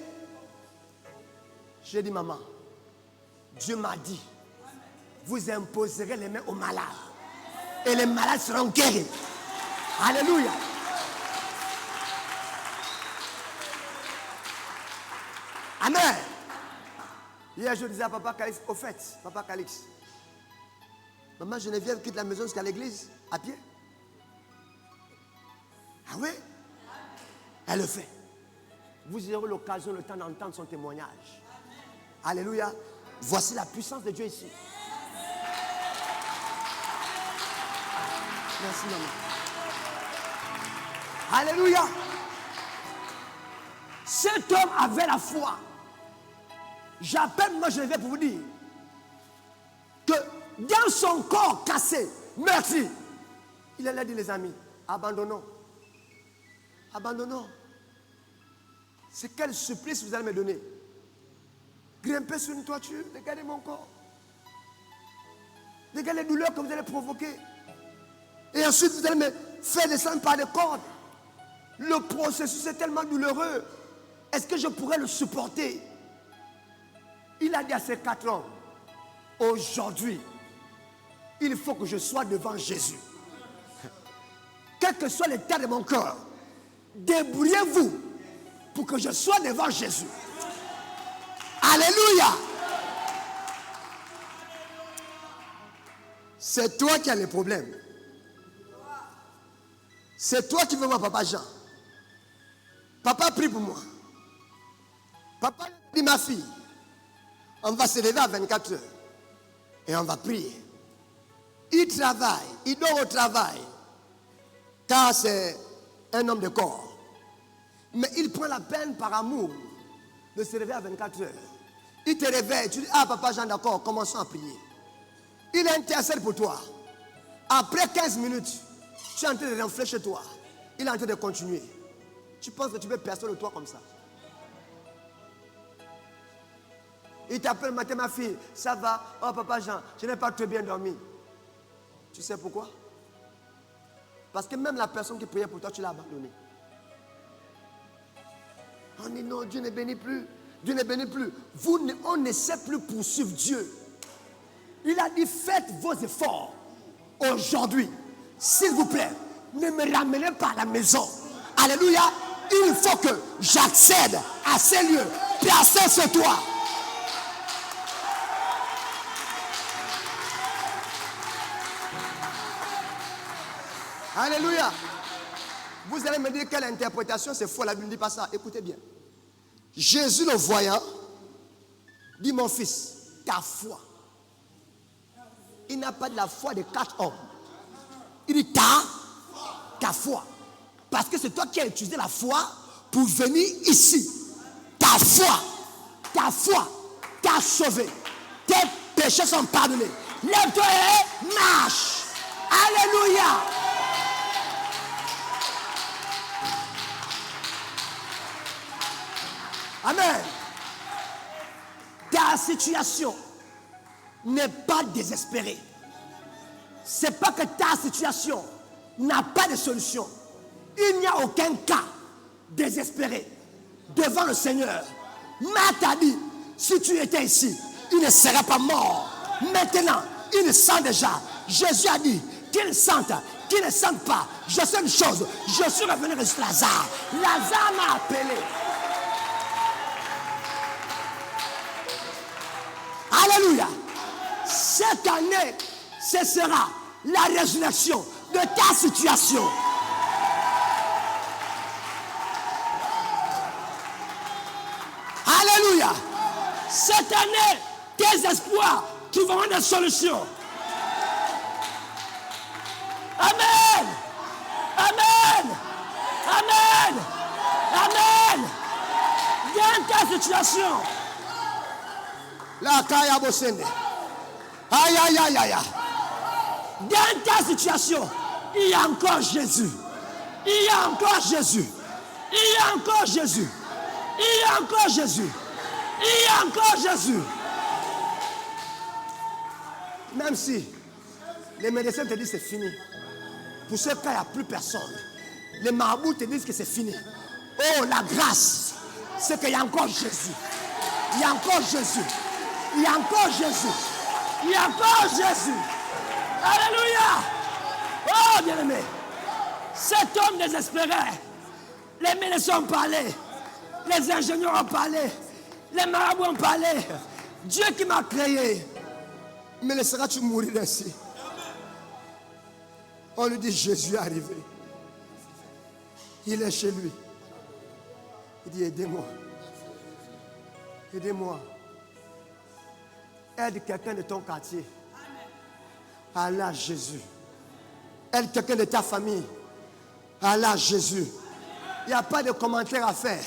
J'ai dit, maman, Dieu m'a dit, vous imposerez les mains aux malades. Et les malades seront guéris. Alléluia. Amen. Hier, je disais à Papa Calix, au fait, Papa Calix, maman Geneviève quitte la maison jusqu'à l'église, à pied. Ah oui? Elle le fait. Vous aurez l'occasion, le temps d'entendre son témoignage. Alléluia. Voici la puissance de Dieu ici. Merci, maman. Alléluia. Cet homme avait la foi. J'appelle moi Geneviève pour vous dire que dans son corps cassé, meurtri, il allait dire, les amis, abandonnons. Abandonnons. C'est quel supplice vous allez me donner? Grimper sur une toiture, regardez mon corps. Regardez les douleurs que vous allez provoquer. Et ensuite, vous allez me faire descendre par des cordes. Le processus est tellement douloureux. Est-ce que je pourrais le supporter? Il a dit à ses 4 ans, aujourd'hui, il faut que je sois devant Jésus. Quel que soit l'état de mon cœur, débrouillez-vous pour que je sois devant Jésus. Alléluia. C'est toi qui as les problèmes. C'est toi qui veux voir Papa Jean. Papa prie pour moi. Papa dit, ma fille, on va se lever à 24 heures et on va prier. Il travaille, il dort au travail, car c'est un homme de corps. Mais il prend la peine par amour de se lever à 24 heures. Il te réveille, tu dis, ah Papa Jean, d'accord, commençons à prier. Il intercède pour toi. Après 15 minutes, tu es en train de renfler chez toi. Il est en train de continuer. Tu penses que tu peux percer le toit comme ça? Il t'appelle le matin, ma fille, ça va? Oh Papa Jean, je n'ai pas très bien dormi. Tu sais pourquoi? Parce que même la personne qui priait pour toi, tu l'as abandonné. On dit non, Dieu ne bénit plus. Dieu ne bénit plus. On ne sait plus poursuivre Dieu. Il a dit, faites vos efforts. Aujourd'hui, s'il vous plaît, ne me ramenez pas à la maison. Alléluia. Il faut que j'accède à ces lieux. Placés sur toi. Alléluia. Vous allez me dire quelle interprétation c'est faux. La Bible ne dit pas ça. Écoutez bien. Jésus le voyant dit, mon fils, ta foi. Il n'a pas de la foi de 4 hommes. Il dit ta foi. Parce que c'est toi qui as utilisé la foi pour venir ici. Ta foi t'a sauvé. Tes péchés sont pardonnés. Lève-toi et marche. Alléluia. Amen. Ta situation n'est pas désespérée. C'est pas que ta situation n'a pas de solution. Il n'y a aucun cas désespéré devant le Seigneur. Marthe a dit, si tu étais ici, il ne serait pas mort. Maintenant, il le sent déjà. Jésus a dit qu'il sente, qu'il ne sente pas. Je sais une chose, je suis revenu ressusciter Lazare. Lazare m'a appelé. Alléluia. Cette année, ce sera la résurrection de ta situation. Alléluia. Cette année, tes espoirs trouveront des solutions. Amen. Amen. Amen. Amen. Gagne ta situation. La kaya bosende. Aïe, aïe, aïe, aïe. Dans ta situation, il y a encore Jésus. Il y a encore Jésus. Il y a encore Jésus. Il y a encore Jésus. Il y a encore Jésus. Même si les médecins te disent que c'est fini. Pour ce cas, il n'y a plus personne. Les marabouts te disent que c'est fini. Oh, la grâce, c'est qu'il y a encore Jésus. Il y a encore Jésus. Il y a encore Jésus. Il y a encore Jésus. Alléluia. Oh, bien-aimé. Cet homme désespéré. Les médecins ont parlé. Les ingénieurs ont parlé. Les marabouts ont parlé. Dieu qui m'a créé. Mais laisseras-tu mourir ainsi? On lui dit, Jésus est arrivé. Il est chez lui. Il dit, aidez-moi. Aidez-moi. Aide quelqu'un de ton quartier. Allah Jésus. Aide quelqu'un de ta famille. Allah Jésus. Il n'y a pas de commentaire à faire.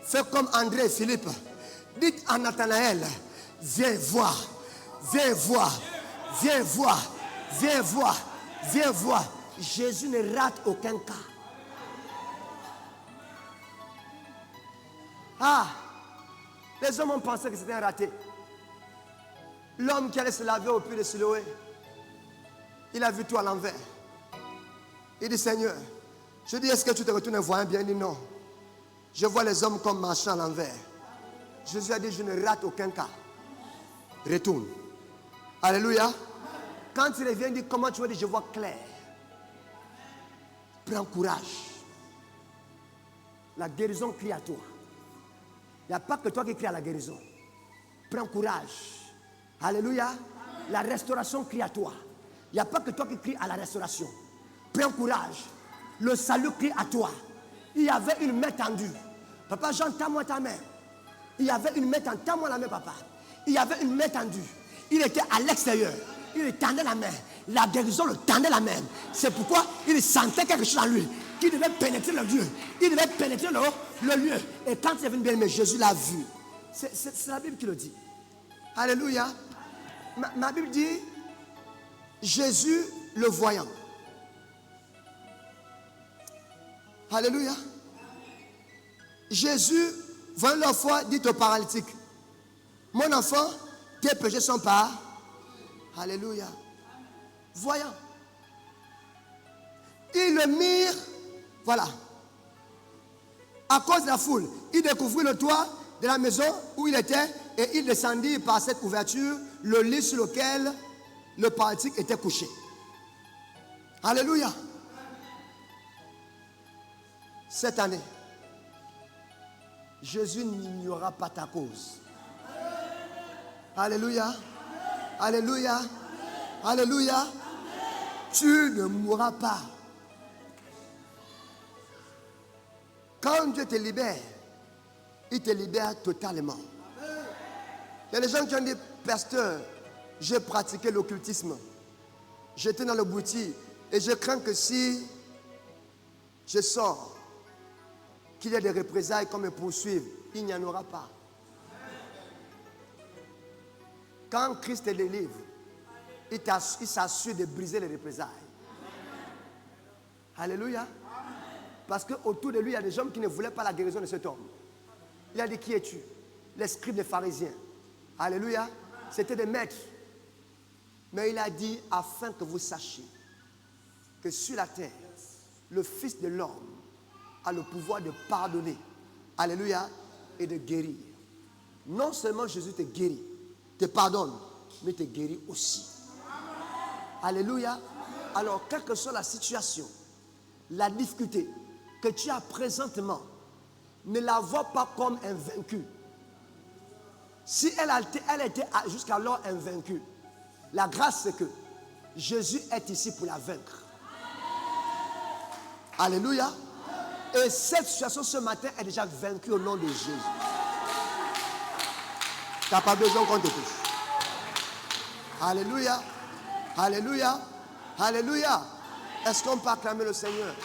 Fais comme André et Philippe. Dites à Nathanaël, viens voir. Viens voir. Viens voir. Viens voir. Viens voir. Jésus ne rate aucun cas. Ah, les hommes ont pensé que c'était un raté. L'homme qui allait se laver au puits de Siloé, il a vu tout à l'envers. Il dit, Seigneur, je dis, est-ce que tu te retournes et vois bien? Il dit, non. Je vois les hommes comme marchant à l'envers. Jésus a dit, je ne rate aucun cas. Retourne. Alléluia. Quand il revient, il dit, comment tu vas dire, je vois clair. Prends courage. La guérison crie à toi. Il n'y a pas que toi qui crie à la guérison. Prends courage. Alléluia. La restauration crie à toi. Il n'y a pas que toi qui crie à la restauration. Prends courage. Le salut crie à toi. Il y avait une main tendue. Papa Jean, tends-moi ta main. Il y avait une main tendue. Tends-moi la main, papa. Il y avait une main tendue. Il était à l'extérieur. Il tendait la main. La guérison le tendait la main. C'est pourquoi il sentait quelque chose en lui. Qui devait pénétrer le lieu. Il devait pénétrer le lieu. Et quand il est venu bien, mais Jésus l'a vu. C'est la Bible qui le dit. Alléluia. Ma Bible dit, Jésus le voyant. Alléluia. Jésus, voyant leur foi, dit au paralytique, mon enfant, tes péchés sont pas. Alléluia. Voyant. Il le mirent, voilà. À cause de la foule, il découvrit le toit de la maison où il était et il descendit par cette ouverture le lit sur lequel le paralytique était couché. Alléluia. Cette année, Jésus n'ignorera pas ta cause. Alléluia. Alléluia. Alléluia. Tu ne mourras pas. Quand Dieu te libère, il te libère totalement. Il y a des gens qui ont dit, pasteur, j'ai pratiqué l'occultisme. J'étais dans le boutique et je crains que si je sors, qu'il y ait des représailles qu'on me poursuive. Il n'y en aura pas. Quand Christ te délivre, il s'assure de briser les représailles. Alléluia. Parce qu'autour de lui, il y a des gens qui ne voulaient pas la guérison de cet homme. Il a dit, qui es-tu? Les scribes des pharisiens. Alléluia. C'était des maîtres. Mais il a dit, afin que vous sachiez que sur la terre, le Fils de l'homme a le pouvoir de pardonner. Alléluia. Et de guérir. Non seulement Jésus te guérit, te pardonne, mais te guérit aussi. Alléluia. Alors, quelle que soit la situation, la difficulté que tu as présentement, ne la vois pas comme invaincue. Si elle était jusqu'alors invaincue, la grâce c'est que Jésus est ici pour la vaincre. Alléluia. Et cette situation ce matin est déjà vaincue au nom de Jésus. Tu n'as pas besoin qu'on te touche. Alléluia. Alléluia. Alléluia. Est-ce qu'on peut acclamer le Seigneur?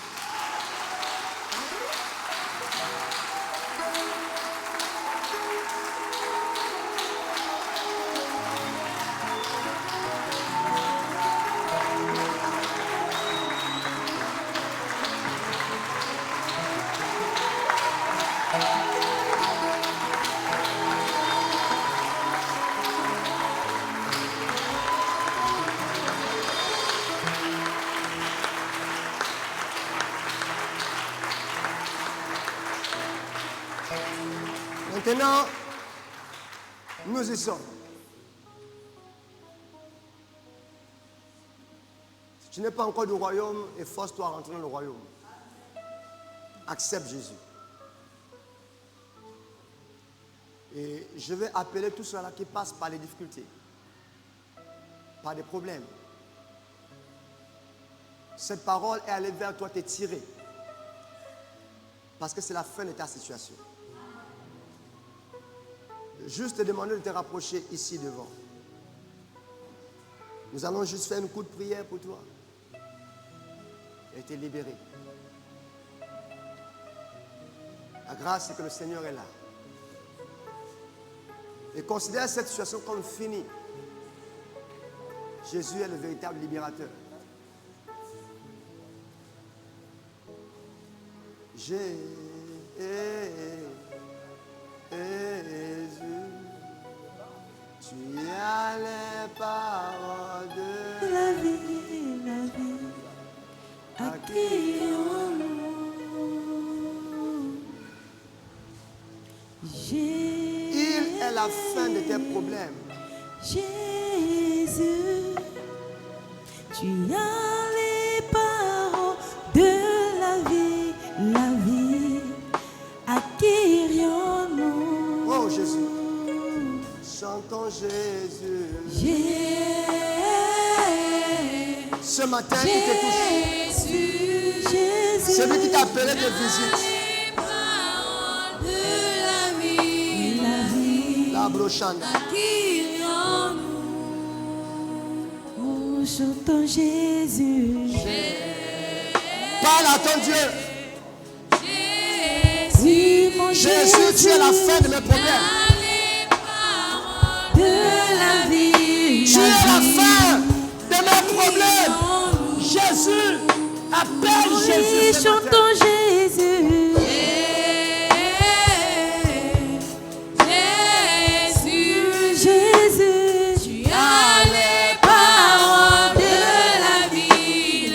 Maintenant, nous y sommes. Si tu n'es pas encore du royaume, efforce-toi à rentrer dans le royaume. Accepte Jésus. Et je vais appeler tous ceux-là qui passent par les difficultés, par des problèmes. Cette parole est allée vers toi, t'étirer. Parce que c'est la fin de ta situation. Juste te demander de te rapprocher ici devant. Nous allons juste faire une coup de prière pour toi. Et te libérer. La grâce, c'est que le Seigneur est là. Et considère cette situation comme finie. Jésus est le véritable libérateur. Jésus, tu as les paroles de la vie, accueillons-nous. Il est la fin de tes problèmes. Jésus, tu as les paroles de la vie, accueillons-nous. Oh Jésus, chantons Jésus. Ce matin, il te touche. Jésus, Celui qui t'a appelé de visite. La brochanda. Oh, chantons Jésus. Parle à ton Dieu. Oui, mon Jésus, tu es la fin de mes problèmes. De la vie. Tu es la fin de mes problèmes. Jésus, appelle Oui, Jésus. chantons Jésus. Jésus, Tu as les paroles de la vie,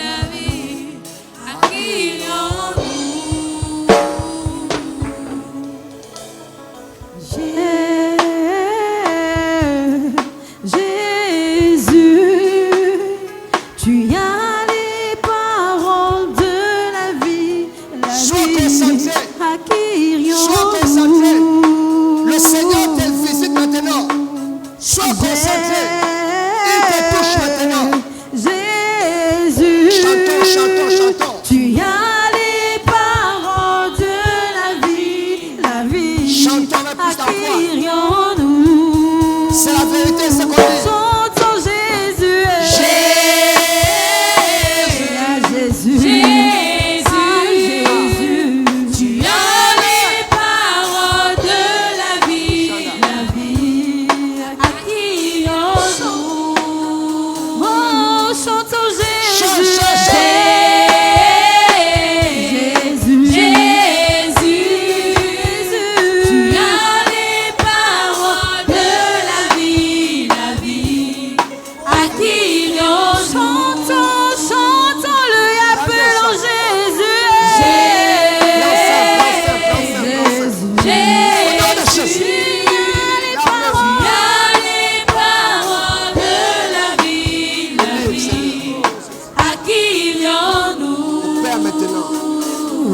maintenant.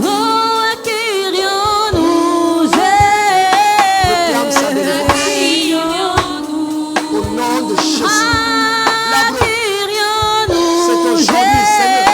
Oh, accueillons-nous, Proclame sa délivrance. Au nom de Jésus. C'est aujourd'hui, Seigneur.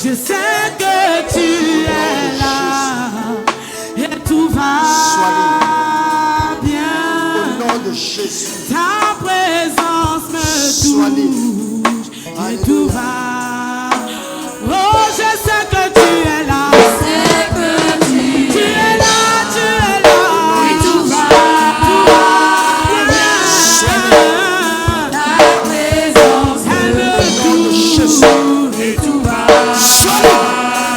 Je sais que tu es là et tout va bien. Au nom de Jésus. Ta présence me touche et tout va. Oh, je sais que tu es là. Tu es là, tu es là. Et tout va bien. Ta présence me touche et tout va.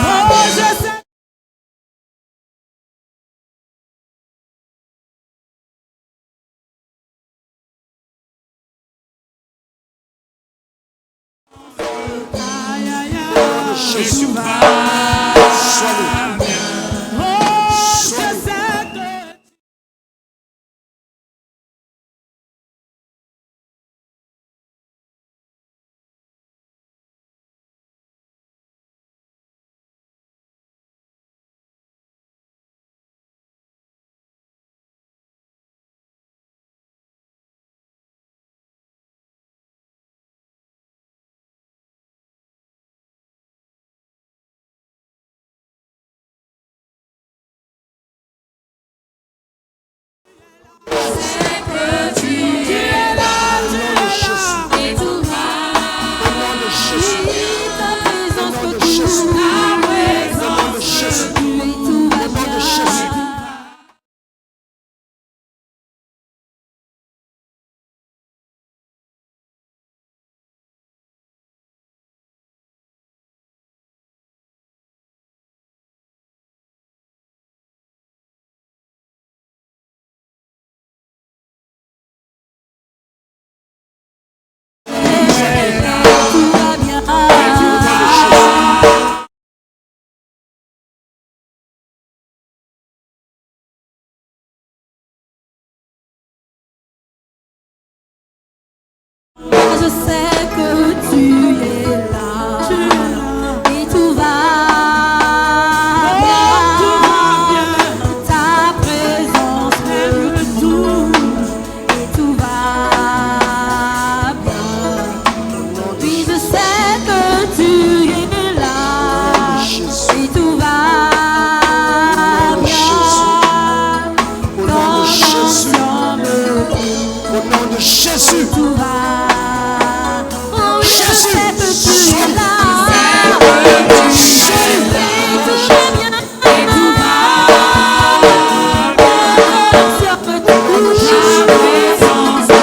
Oh, je sais. Aïe, aïe, aïe. Jésus. Sois-le. Oh, je sais que Je sais que tu es là et tout va bien. Ta présence me touche et tout va bien. Oui, je sais que tu es là et tout va bien. Ton onction me touche. Au nom de Jésus. Tout va. Oh, je sais que tu es là. Et tout va bien. Et tout va. Sur me touche. Ta présence me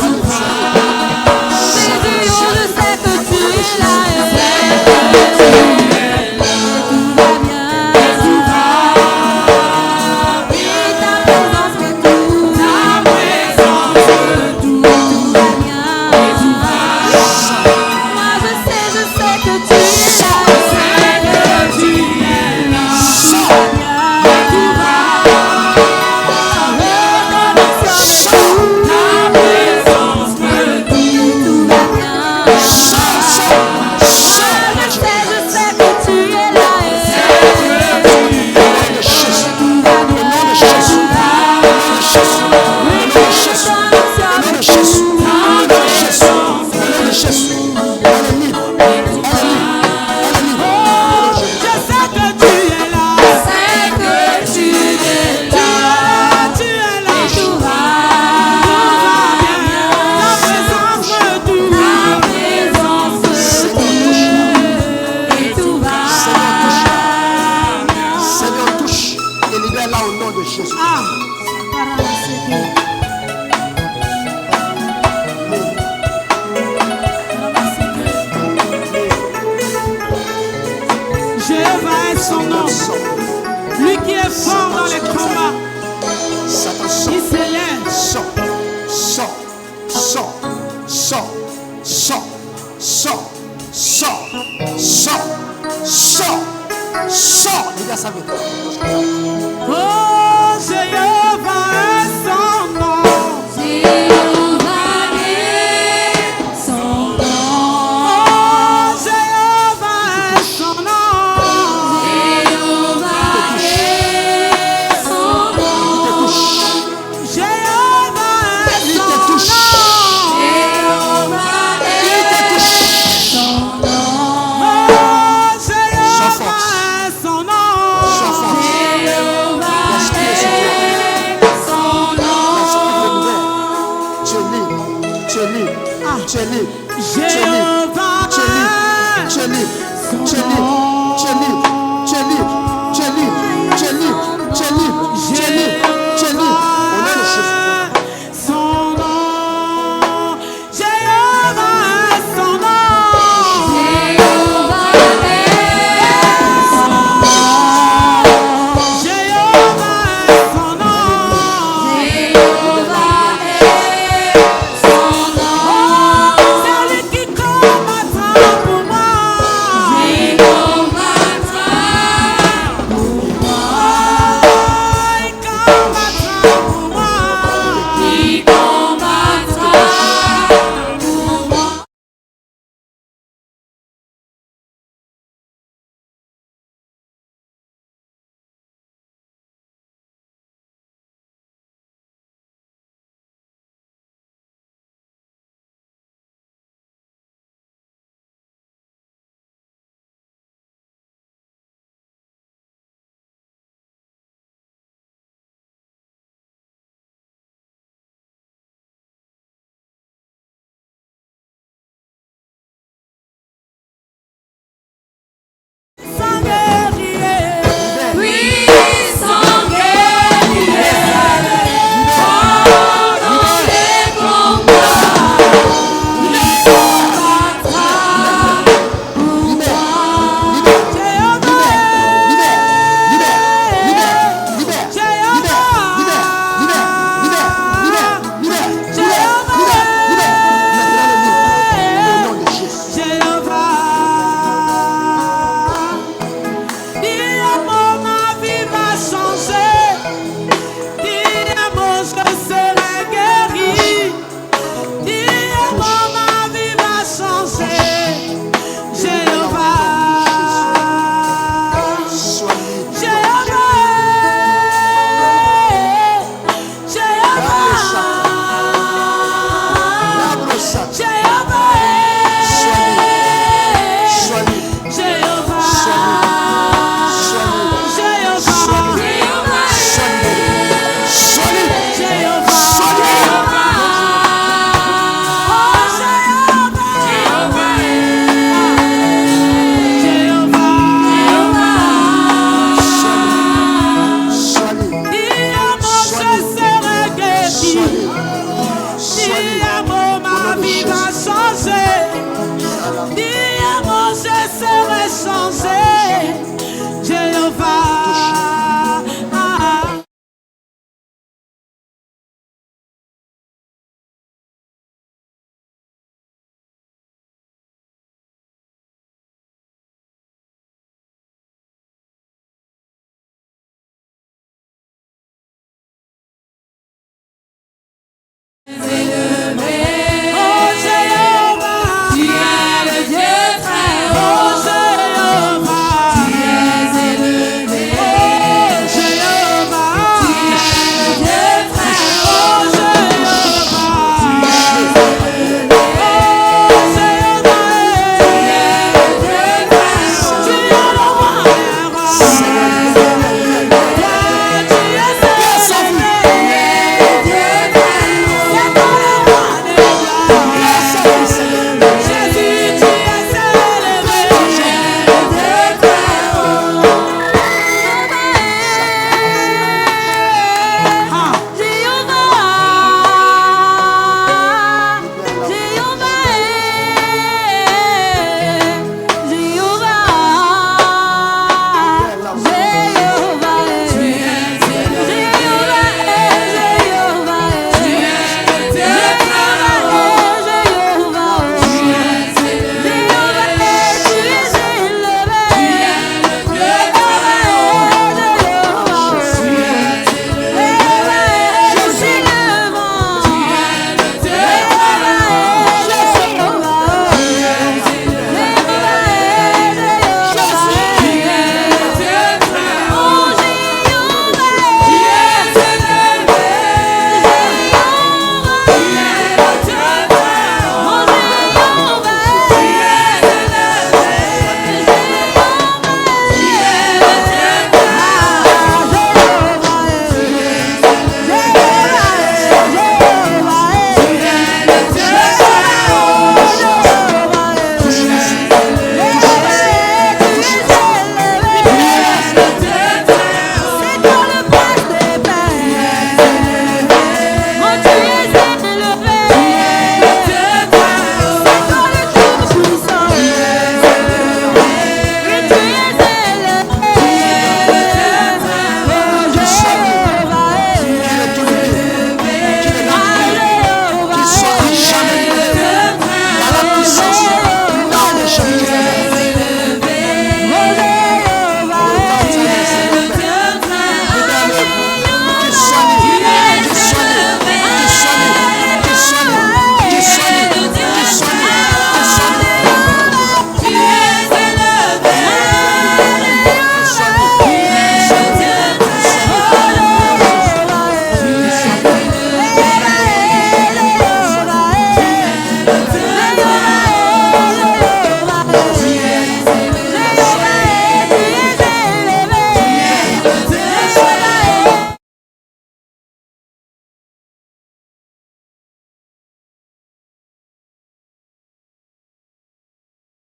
touche. Jésus, oh, je sais que tu es là. Et tout va bien. Et tout va. Et ta présence me touche. Ta présence me touche. Tout va bien. Et tout va. Moi je sais que tu es là. Je sais que tu es là. Tout va bien. Et tout va. Ta présence me touche. Tout va bien. Moi je sais que tu es là. Tout va bien. je sais que tu es là. Tu es là. Tout va bien. Ta présence me touche. Ta présence me touche. Et tout va bien. Seigneur, touche et libère là au nom de Jésus. Ah, Jéhovah est son nom. Lui qui est fort dans les combats. Satan, Il sors, s'élève. sors, sors, sors, sors, sors, sors, sors, sors, sors, sors. Les gars, ça veut dire.